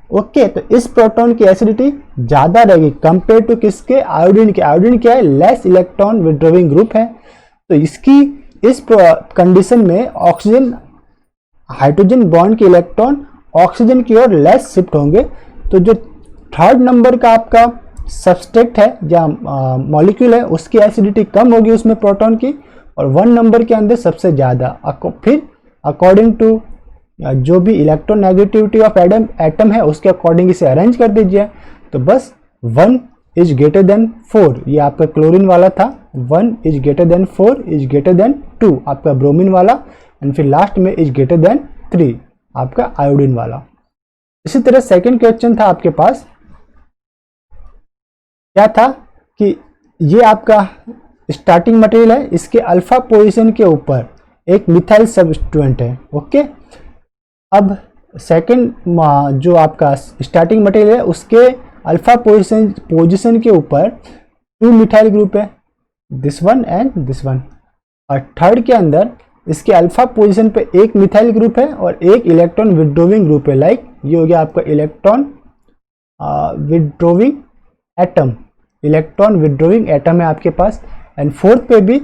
A: ओके, तो इस प्रोटॉन की एसिडिटी ज्यादा रहेगी कंपेयर टू किसके? आयोडीन के। आयोडीन क्या है? लेस इलेक्ट्रॉन विड्रॉइंग ग्रुप है। तो इसकी इस कंडीशन में ऑक्सीजन हाइड्रोजन बॉन्ड के इलेक्ट्रॉन ऑक्सीजन की ओर लेस शिफ्ट होंगे। तो जो थर्ड नंबर का आपका सबस्ट्रेट है या मॉलिक्यूल है, उसकी एसिडिटी कम होगी उसमें प्रोटॉन की, और 1 नंबर के अंदर सबसे ज़्यादा। फिर अकॉर्डिंग टू जो भी इलेक्ट्रोनेगेटिविटी ऑफ एटम है उसके अकॉर्डिंग इसे अरेंज कर दीजिए। तो बस 1 इज ग्रेटर देन 4, ये आपका क्लोरीन वाला था, 1 is greater than 4 is greater than 2 आपका ब्रोमीन वाला, एंड फिर लास्ट में इज ग्रेटर देन 3 आपका आयोडीन वाला। इसी तरह सेकंड क्वेश्चन था आपके पास, क्या था कि ये आपका स्टार्टिंग मटेरियल है, इसके अल्फा पोजीशन के ऊपर एक मिथाइल सबस्टिट्यूएंट है। ओके, अब सेकंड जो आपका स्टार्टिंग मटेरियल है उसके अल्फा पोजीशन के ऊपर 2 मिथाइल ग्रुप है, this one and this one, और थर्ड के अंदर इसके अल्फा पोजीशन पे एक मिथाइल ग्रुप है और एक इलेक्ट्रॉन विड्रॉइंग ग्रुप है। लाइक ये हो गया आपका electron withdrawing atom, electron withdrawing atom है आपके पास। एंड फोर्थ पे भी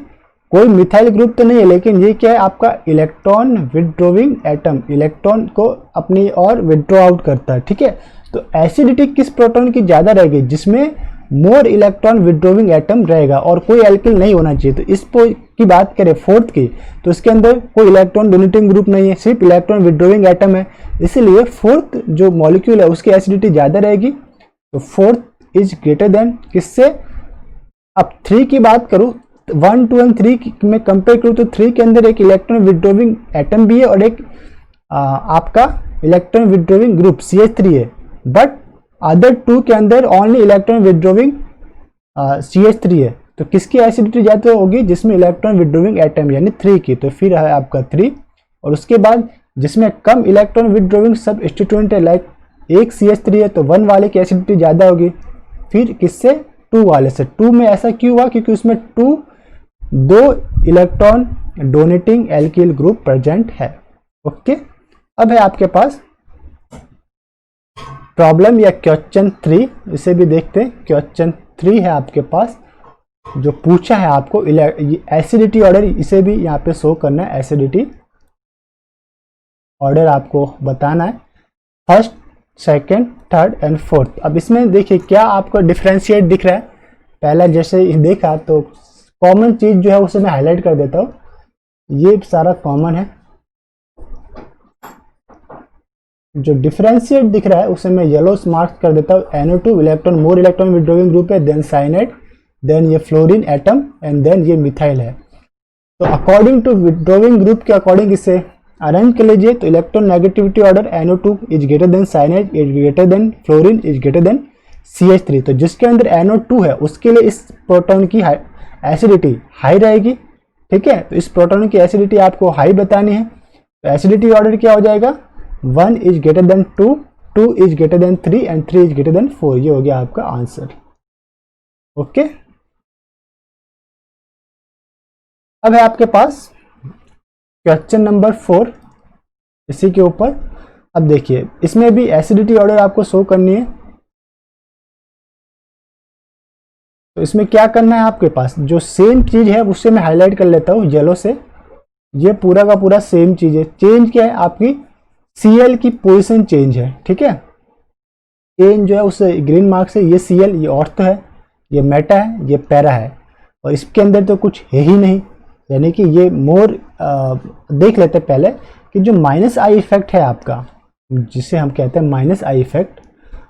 A: कोई मिथाइल ग्रुप तो नहीं है, लेकिन ये क्या है आपका इलेक्ट्रॉन विड्रोविंग एटम, इलेक्ट्रॉन को अपनी ओर विड्रॉ आउट करता है, ठीक है। तो एसिडिटी किस प्रोटॉन की ज़्यादा रहेगी, जिसमें मोर इलेक्ट्रॉन विड्रोविंग एटम रहेगा और कोई एल्किल नहीं होना चाहिए। तो इस की बात करें फोर्थ की, तो इसके अंदर कोई इलेक्ट्रॉन डोनेटिंग ग्रुप नहीं है, सिर्फ इलेक्ट्रॉन विड्रोविंग एटम है, इसीलिए फोर्थ जो मॉलिक्यूल है उसकी एसिडिटी ज़्यादा रहेगी। तो फोर्थ इज ग्रेटर देन किससे। अब 3 की बात करूँ, 1, 2 एंड 3 में कंपेयर करूँ तो 3 के अंदर एक इलेक्ट्रॉन विड्रोविंग एटम भी है और एक आपका इलेक्ट्रॉन विड्रोविंग ग्रुप CH3 है, बट अदर 2 के अंदर ओनली इलेक्ट्रॉन विड्रोविंग CH3 है। तो किसकी एसिडिटी ज़्यादा होगी, जिसमें इलेक्ट्रॉन विड्रोविंग एटम यानी 3 की, तो फिर है आपका 3। और उसके बाद जिसमें कम इलेक्ट्रॉन विड्रोविंग सब इंस्टीट्यूएंट है, लाइक एक CH3 है, तो 1 वाले की एसिडिटी ज़्यादा होगी, फिर किससे 2 वाले से। 2 में ऐसा क्यों हुआ, क्योंकि उसमें 2 electron donating alkyl group present है। ओके, अब है आपके पास प्रॉब्लम या क्वेश्चन 3, इसे भी देखते हैं। क्वेश्चन 3 है आपके पास, जो पूछा है आपको एसिडिटी ऑर्डर, इसे भी यहाँ पे शो करना है, एसिडिटी ऑर्डर आपको बताना है, first, second, third and fourth. अब इसमें देखिए क्या आपको डिफरेंशिएट दिख रहा है। पहला जैसे देखा तो कॉमन चीज जो है उसे मैं हाईलाइट कर देता हूँ, ये सारा कॉमन है। जो डिफरेंशिएट दिख रहा है उसे मैं येलो मार्क कर देता हूँ, NO2 electron more electron withdrawing group है, देन साइनाइड, देन ये फ्लोरीन एटम एंड देन ये मिथाइल है। तो अकॉर्डिंग टू विड्रोविंग ग्रुप के अकॉर्डिंग इसे अरेंज कर लीजिए। तो electron negativity order NO2 is greater than cyanide is greater than fluorine is greater than CH3। तो जिसके अंदर NO2 है उसके लिए इस प्रोटॉन की एसिडिटी हाई रहेगी, ठीक है। तो इस प्रोटॉन की एसिडिटी आपको हाई बतानी है। तो एसिडिटी ऑर्डर क्या हो जाएगा, 1 is greater than 2, 2 is greater than 3 and 3 is greater than 4। ये हो गया आपका आंसर। ओके, अब है आपके पास क्वेश्चन नंबर 4 इसी के ऊपर। अब देखिए इसमें भी एसिडिटी ऑर्डर आपको शो करनी है। तो इसमें क्या करना है आपके पास, जो सेम चीज है उससे मैं हाईलाइट कर लेता हूँ येलो से। ये पूरा का पूरा सेम चीज है। चेंज क्या है, आपकी Cl की पोजीशन चेंज है, ठीक है। चेंज जो है उस ग्रीन मार्क से, ये Cl, ये ऑर्थो है, ये मेटा है, ये पैरा है, और इसके अंदर तो कुछ है ही नहीं, यानी कि ये मोर देख लेते हैं पहले कि जो -I इफेक्ट है आपका, जिसे हम कहते हैं -I इफेक्ट,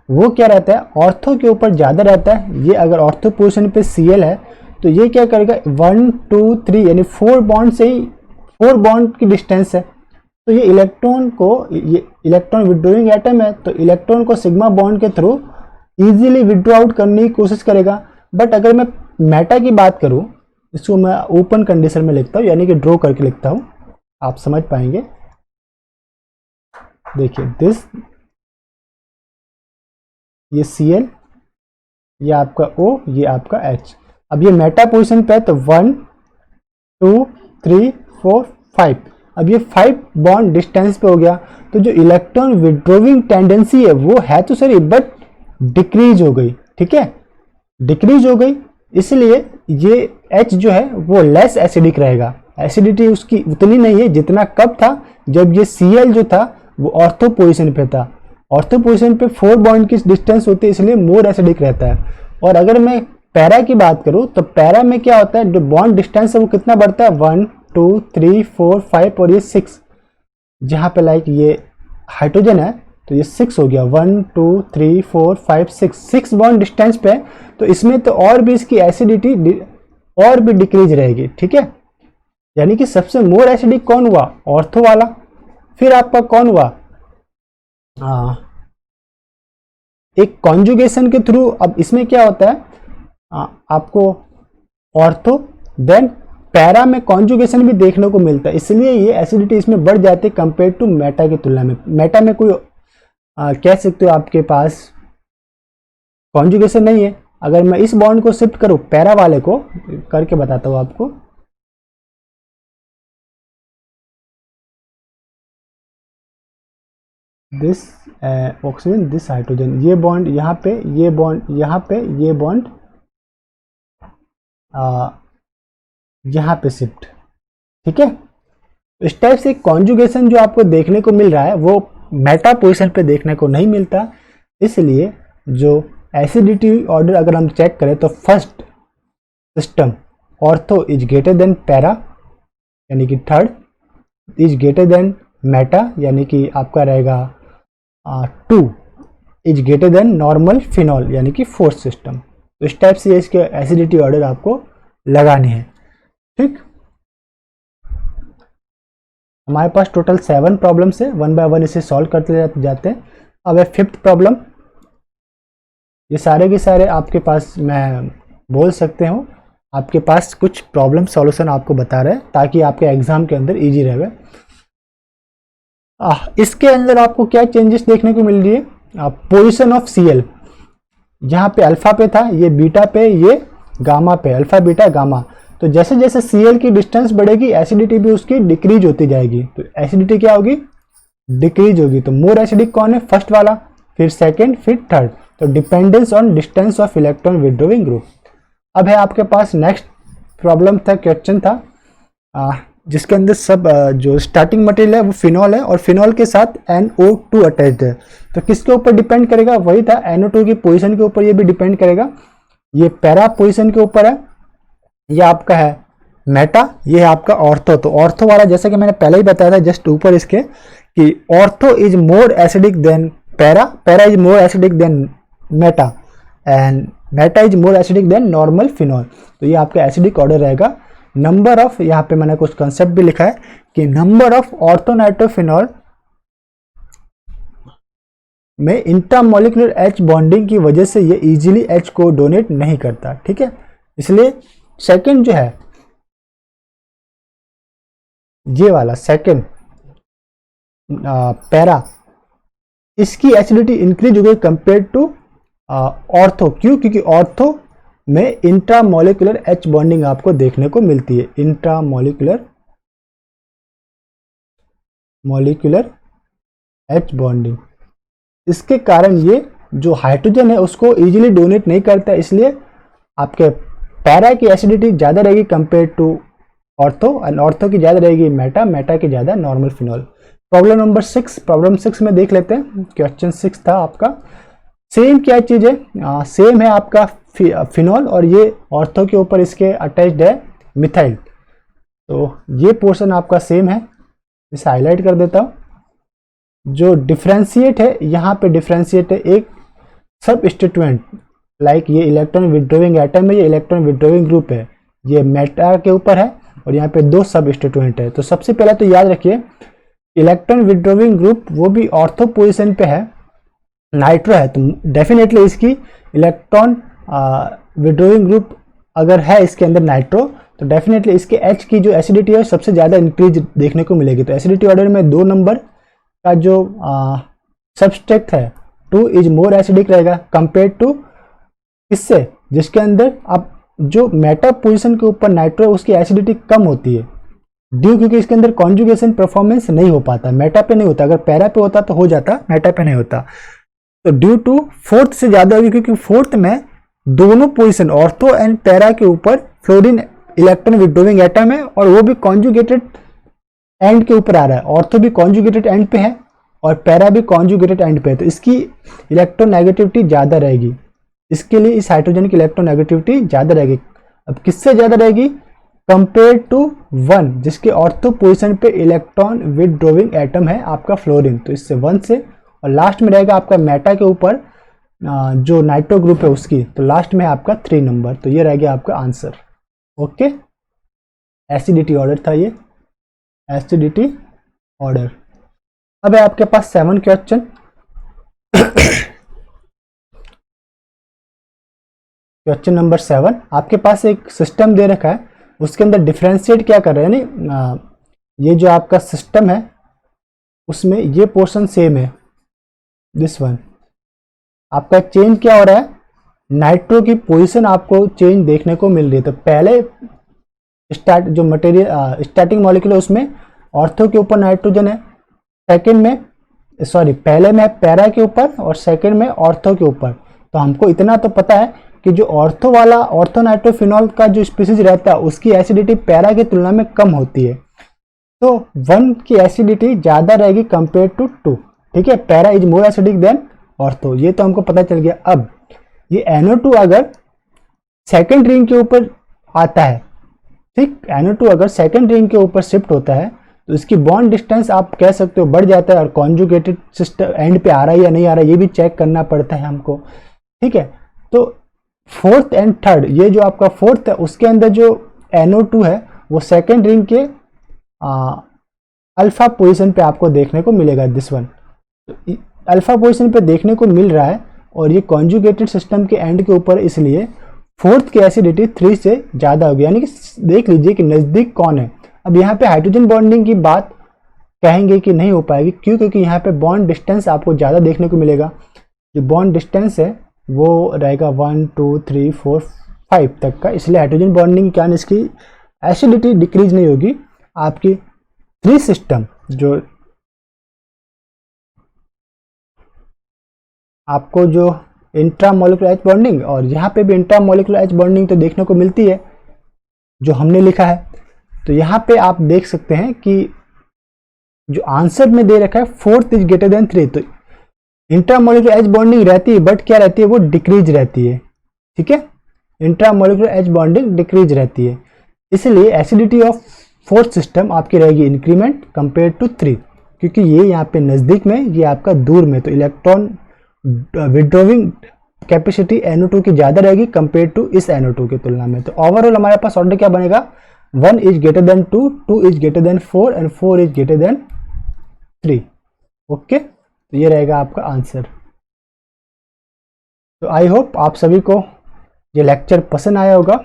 A: वो क्या रहता है, ऑर्थो के ऊपर ज़्यादा रहता है। ये अगर ऑर्थो पोजीशन पे Cl है तो ये क्या करेगा, 1, 2, 3 यानी 4 बॉन्ड से ही 4 बॉन्ड की डिस्टेंस है। तो ये इलेक्ट्रॉन को, ये इलेक्ट्रॉन विड्रोइंग एटम है, तो इलेक्ट्रॉन को सिग्मा बॉन्ड के थ्रू इजीली विड्रॉ आउट करने की कोशिश करेगा। बट अगर मैं मेटा की बात करूं, इसको मैं ओपन कंडीशन में लिखता हूं, यानी कि ड्रॉ करके लिखता हूं, आप समझ पाएंगे। देखिए दिस, ये Cl, ये आपका O, ये आपका H। अब ये मेटा पोजिशन पे है, तो 1, 2, 3, 4, 5। अब ये 5 बॉन्ड डिस्टेंस पे हो गया। तो जो इलेक्ट्रॉन विड्रोविंग टेंडेंसी है वो है तो सही, बट डिक्रीज हो गई, ठीक है, डिक्रीज हो गई। इसलिए ये H जो है वो लेस एसिडिक रहेगा। एसिडिटी उसकी उतनी नहीं है जितना कब था, जब ये Cl जो था वो ऑर्थो पोजिशन पे था। ऑर्थो पोजिशन पे 4 बॉन्ड की डिस्टेंस होती है, इसलिए मोर एसिडिक रहता है। और अगर मैं पैरा की बात करूं तो पैरा में क्या होता है, जो बॉन्ड डिस्टेंस है वो कितना बढ़ता है, 1, 2, 3, 4, 5 और ये 6। जहां पे लाइक ये हाइड्रोजन है तो ये 6 हो गया, 1, 2, 3, 4, 5, 6 बॉन्ड डिस्टेंस पे। तो इसमें तो और भी इसकी एसिडिटी और भी डिक्रीज रहेगी, ठीक है। यानी कि सबसे मोर एसिडिक कौन हुआ, ऑर्थो वाला। फिर आपका कौन हुआ, एक कॉन्जुगेशन के थ्रू। अब इसमें क्या होता है, आपको ऑर्थो देन पैरा में कॉन्जुगेशन भी देखने को मिलता है, इसलिए ये एसिडिटी इसमें बढ़ जाती है कंपेयर टू मेटा की तुलना में। मेटा में कोई कह सकते हो आपके पास कॉन्जुगेशन नहीं है। अगर मैं इस बॉन्ड को शिफ्ट करूं, पैरा वाले को करके बताता हूं आपको। दिस ऑक्सीजन, दिस हाइड्रोजन, ये बॉन्ड यहाँ पे, ये बॉन्ड यहाँ पे, ये बॉन्ड यहाँ पे शिफ्ट। ठीक है, इस टाइप से कॉन्जुगेशन जो आपको देखने को मिल रहा है वो मेटा पोजीशन पे देखने को नहीं मिलता। इसलिए जो एसिडिटी ऑर्डर अगर हम चेक करें तो first system ortho is greater than para यानी कि third, is greater than Meta यानी कि आपका रहेगा 2 is greater than normal phenol यानी कि फोर्थ सिस्टम। तो इस टाइप से इसके एसिडिटी ऑर्डर आपको लगाने हैं। ठीक, हमारे पास टोटल 7 प्रॉब्लम्स है, 1 बाय 1 इसे सॉल्व करते जाते हैं। अब है 5th प्रॉब्लम। ये सारे के सारे आपके पास मैं बोल सकते हो आपके पास कुछ प्रॉब्लम सॉल्यूशन आपको बता रहे हैं ताकि आपके एग्जाम के अंदर इजी रहे। इसके अंदर आपको क्या चेंजेस देखने को मिल रही है? पोजीशन ऑफ Cl, यहाँ पे अल्फा पे था, ये बीटा पे, ये गामा पे, अल्फा बीटा गामा। तो जैसे जैसे Cl की डिस्टेंस बढ़ेगी एसिडिटी भी उसकी डिक्रीज होती जाएगी। तो एसिडिटी क्या होगी? डिक्रीज होगी। तो मोर एसिडिक कौन है? फर्स्ट वाला, फिर सेकंड, फिर थर्ड। तो dependence on distance of electron withdrawing group. अब है आपके पास नेक्स्ट प्रॉब्लम था, क्वेश्चन था जिसके अंदर सब जो स्टार्टिंग मटेरियल है वो फिनॉल है और फिनॉल के साथ NO2 अटैच्ड है। तो किसके ऊपर डिपेंड करेगा? वही था, NO2 की पोजीशन के ऊपर ये भी डिपेंड करेगा। ये पैरा पोजीशन के ऊपर है, ये आपका है मेटा, ये है आपका ऑर्थो। तो ऑर्थो वाला जैसे कि मैंने पहले ही बताया था जस्ट ऊपर इसके कि ortho is more acidic then para, para is more acidic then Meta and Meta is more acidic then normal phenol. तो ये आपका एसिडिक ऑर्डर रहेगा। नंबर ऑफ, यहाँ पे मैंने कुछ कंसेप्ट भी लिखा है कि नंबर ऑफ ऑर्थोनाइट्रोफिनॉल में इंट्रामोलिकुलर H बॉन्डिंग की वजह से ये इजीली H को डोनेट नहीं करता। ठीक है, इसलिए सेकंड जो है ये वाला सेकंड पैरा, इसकी एसिडिटी इंक्रीज हो गई कंपेयर टू ऑर्थो। क्यों? क्योंकि ऑर्थो में इंट्रामोलिकुलर H बॉन्डिंग आपको देखने को मिलती है, इंट्रामोलिकुलर H बॉन्डिंग। इसके कारण ये जो हाइड्रोजन है उसको इजीली डोनेट नहीं करता, इसलिए आपके पैरा की एसिडिटी ज़्यादा रहेगी compare to ortho and ortho की ज़्यादा रहेगी मेटा, मेटा की ज़्यादा normal phenol. Problem number 6, problem 6 में देख लेते हैं। क्वेश्चन 6 था आपका, सेम क्या चीज़ है? सेम है आपका फिनॉल और ये ऑर्थो के ऊपर इसके अटैच्ड है मिथाइल। तो ये पोर्शन आपका सेम है, इसे हाईलाइट कर देता हूँ। जो डिफ्रेंशिएट है, यहाँ पे डिफ्रेंशिएट है एक सब स्टेटमेंट, लाइक ये इलेक्ट्रॉन विड्रोइंग एटम है, ये इलेक्ट्रॉन विड्रोइंग ग्रुप है, ये मेटा के ऊपर है और यहाँ पे 2 सब स्टेटमेंट है। तो सबसे पहले तो याद रखिए इलेक्ट्रॉन विड्रोइंग ग्रुप वो भी ऑर्थो पोजीशन पे है, नाइट्रो है, तो डेफिनेटली इसकी इलेक्ट्रॉन विड्रोइंग ग्रुप अगर है इसके अंदर नाइट्रो, तो डेफिनेटली इसके H की जो एसिडिटी है सबसे ज़्यादा इंक्रीज देखने को मिलेगी। तो एसिडिटी ऑर्डर में 2 नंबर का जो सबस्ट्रेक्ट है 2 इज मोर एसिडिक रहेगा कंपेयर टू इससे, जिसके अंदर आप जो मेटा पोजीशन के ऊपर नाइट्रो उसकी एसिडिटी कम होती है ड्यू, क्योंकि इसके अंदर कॉन्जुगेशन परफॉर्मेंस नहीं हो पाता, मेटा पे नहीं होता। अगर पैरा पे होता तो हो जाता, मेटा पे नहीं होता। तो ड्यू टू फोर्थ से ज़्यादा होगी, क्योंकि फोर्थ में दोनों पोजीशन ऑर्थो एंड पैरा के ऊपर फ्लोरीन इलेक्ट्रॉन विड्रोइंग एटम है और वो भी कॉन्जुगेटेड एंड के ऊपर आ रहा है। ऑर्थो भी कॉन्जुगेटेड एंड पे है और पैरा भी कॉन्जुगेटेड एंड पे है, तो इसकी इलेक्ट्रोनेगेटिविटी ज़्यादा रहेगी। इसके लिए इस हाइड्रोजन की इलेक्ट्रोनेगेटिविटी ज़्यादा रहेगी। अब किससे ज़्यादा रहेगी? कंपेयर टू 1, जिसके ऑर्थो पोजीशन पे इलेक्ट्रॉन विड्रोइंग एटम है आपका फ्लोरीन, तो इससे 1 से। और लास्ट में रहेगा आपका मेटा के ऊपर जो नाइट्रो ग्रुप है उसकी, तो लास्ट में आपका 3 नंबर। तो ये रह गया आपका आंसर। ओके, एसिडिटी ऑर्डर था ये, एसिडिटी ऑर्डर। अब है आपके पास 7 क्वेश्चन। क्वेश्चन नंबर 7, आपके पास एक सिस्टम दे रखा है, उसके अंदर डिफरेंशिएट क्या कर रहे हैं, यानी ये जो आपका सिस्टम है उसमें ये पोर्शन सेम है, दिस वन। आपका चेंज क्या हो रहा है? नाइट्रो की पोजीशन आपको चेंज देखने को मिल रही है। तो पहले जो मटेरियल स्टार्टिंग मॉलिक्यूल है उसमें ऑर्थो के ऊपर नाइट्रोजन है, सेकंड में पहले में पैरा के ऊपर और सेकंड में ऑर्थो के ऊपर। तो हमको इतना तो पता है कि जो ऑर्थो वाला ऑर्थोनाइट्रोफिनॉल का जो स्पीसीज रहता है उसकी एसिडिटी पैरा की तुलना में कम होती है। तो 1 की एसिडिटी ज़्यादा रहेगी कंपेयर टू 2। ठीक है, para is more acidic then ortho, ये तो हमको पता चल गया। अब ये NO2 अगर सेकेंड रिंग के ऊपर आता है, ठीक, NO2 अगर सेकेंड रिंग के ऊपर शिफ्ट होता है तो इसकी बॉन्ड डिस्टेंस आप कह सकते हो बढ़ जाता है, और कॉन्जुगेटेड सिस्टम एंड पे आ रहा है या नहीं आ रहा है ये भी चेक करना पड़ता है हमको। ठीक है, तो फोर्थ एंड थर्ड, ये जो आपका फोर्थ है उसके अंदर जो NO2 है वो सेकेंड रिंग के अल्फा पोजीशन पे आपको देखने को मिलेगा। दिस वन अल्फा पोजीशन पे देखने को मिल रहा है, और ये कॉन्जुगेटेड सिस्टम के एंड के ऊपर, इसलिए फोर्थ की एसिडिटी 3 से ज़्यादा होगी। यानी कि देख लीजिए कि नज़दीक कौन है। अब यहाँ पे हाइड्रोजन बॉन्डिंग की बात कहेंगे कि नहीं हो पाएगी, क्यों? क्योंकि यहाँ पे बॉन्ड डिस्टेंस आपको ज़्यादा देखने को मिलेगा। जो बॉन्ड डिस्टेंस है वो रहेगा 1 2 3 4 5 तक का, इसलिए हाइड्रोजन बॉन्डिंग क्या इसकी एसिडिटी डिक्रीज नहीं होगी। आपकी 3 सिस्टम जो आपको जो इंट्रामोलिकुलर एच बॉन्डिंग, और यहाँ पे भी इंट्रामोलिकुलर एच बॉन्डिंग तो देखने को मिलती है जो हमने लिखा है। तो यहाँ पे आप देख सकते हैं कि जो आंसर में दे रखा है फोर्थ इज ग्रेटर देन 3, तो इंट्रामोलिकुलर एच बॉन्डिंग रहती है, बट क्या रहती है वो डिक्रीज रहती है। ठीक है, इंट्रामोलिकुलर एच बॉन्डिंग डिक्रीज रहती है, इसलिए एसिडिटी ऑफ फोर्थ सिस्टम आपकी रहेगी इंक्रीमेंट कंपेयर टू 3, क्योंकि ये यहाँ पे नज़दीक में, ये आपका दूर में, तो इलेक्ट्रॉन विड्रॉविंग कैपेसिटी NO2 की ज़्यादा रहेगी कंपेयर टू इस NO2 की तुलना में। तो ओवरऑल हमारे पास ऑर्डर क्या बनेगा, 1 is greater than 2, 2 is greater than 4 and 4 is greater than 3। Okay, तो ये रहेगा आपका आंसर। तो आई होप आप सभी को ये लेक्चर पसंद आया होगा।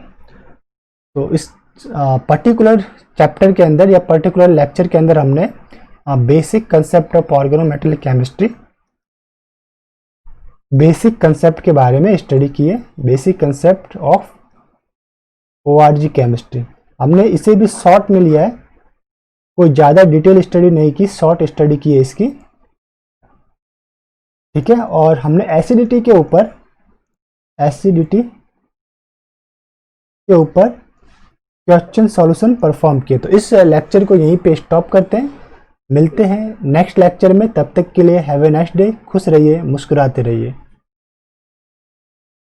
A: तो इस पर्टिकुलर चैप्टर के अंदर या पर्टिकुलर लेक्चर के अंदर हमने basic concept of organometallic chemistry, basic concept के बारे में स्टडी की है, basic concept of ORG chemistry. हमने इसे भी शॉर्ट में लिया है, कोई ज़्यादा डिटेल स्टडी नहीं की, शॉर्ट स्टडी की है इसकी। ठीक है, और हमने एसिडिटी के ऊपर क्वेश्चन सॉल्यूशन परफॉर्म किए। तो इस लेक्चर को यहीं पे स्टॉप करते हैं, मिलते हैं नेक्स्ट लेक्चर में। तब तक के लिए हैव ए नाइस डे, खुश रहिए, मुस्कुराते रहिए।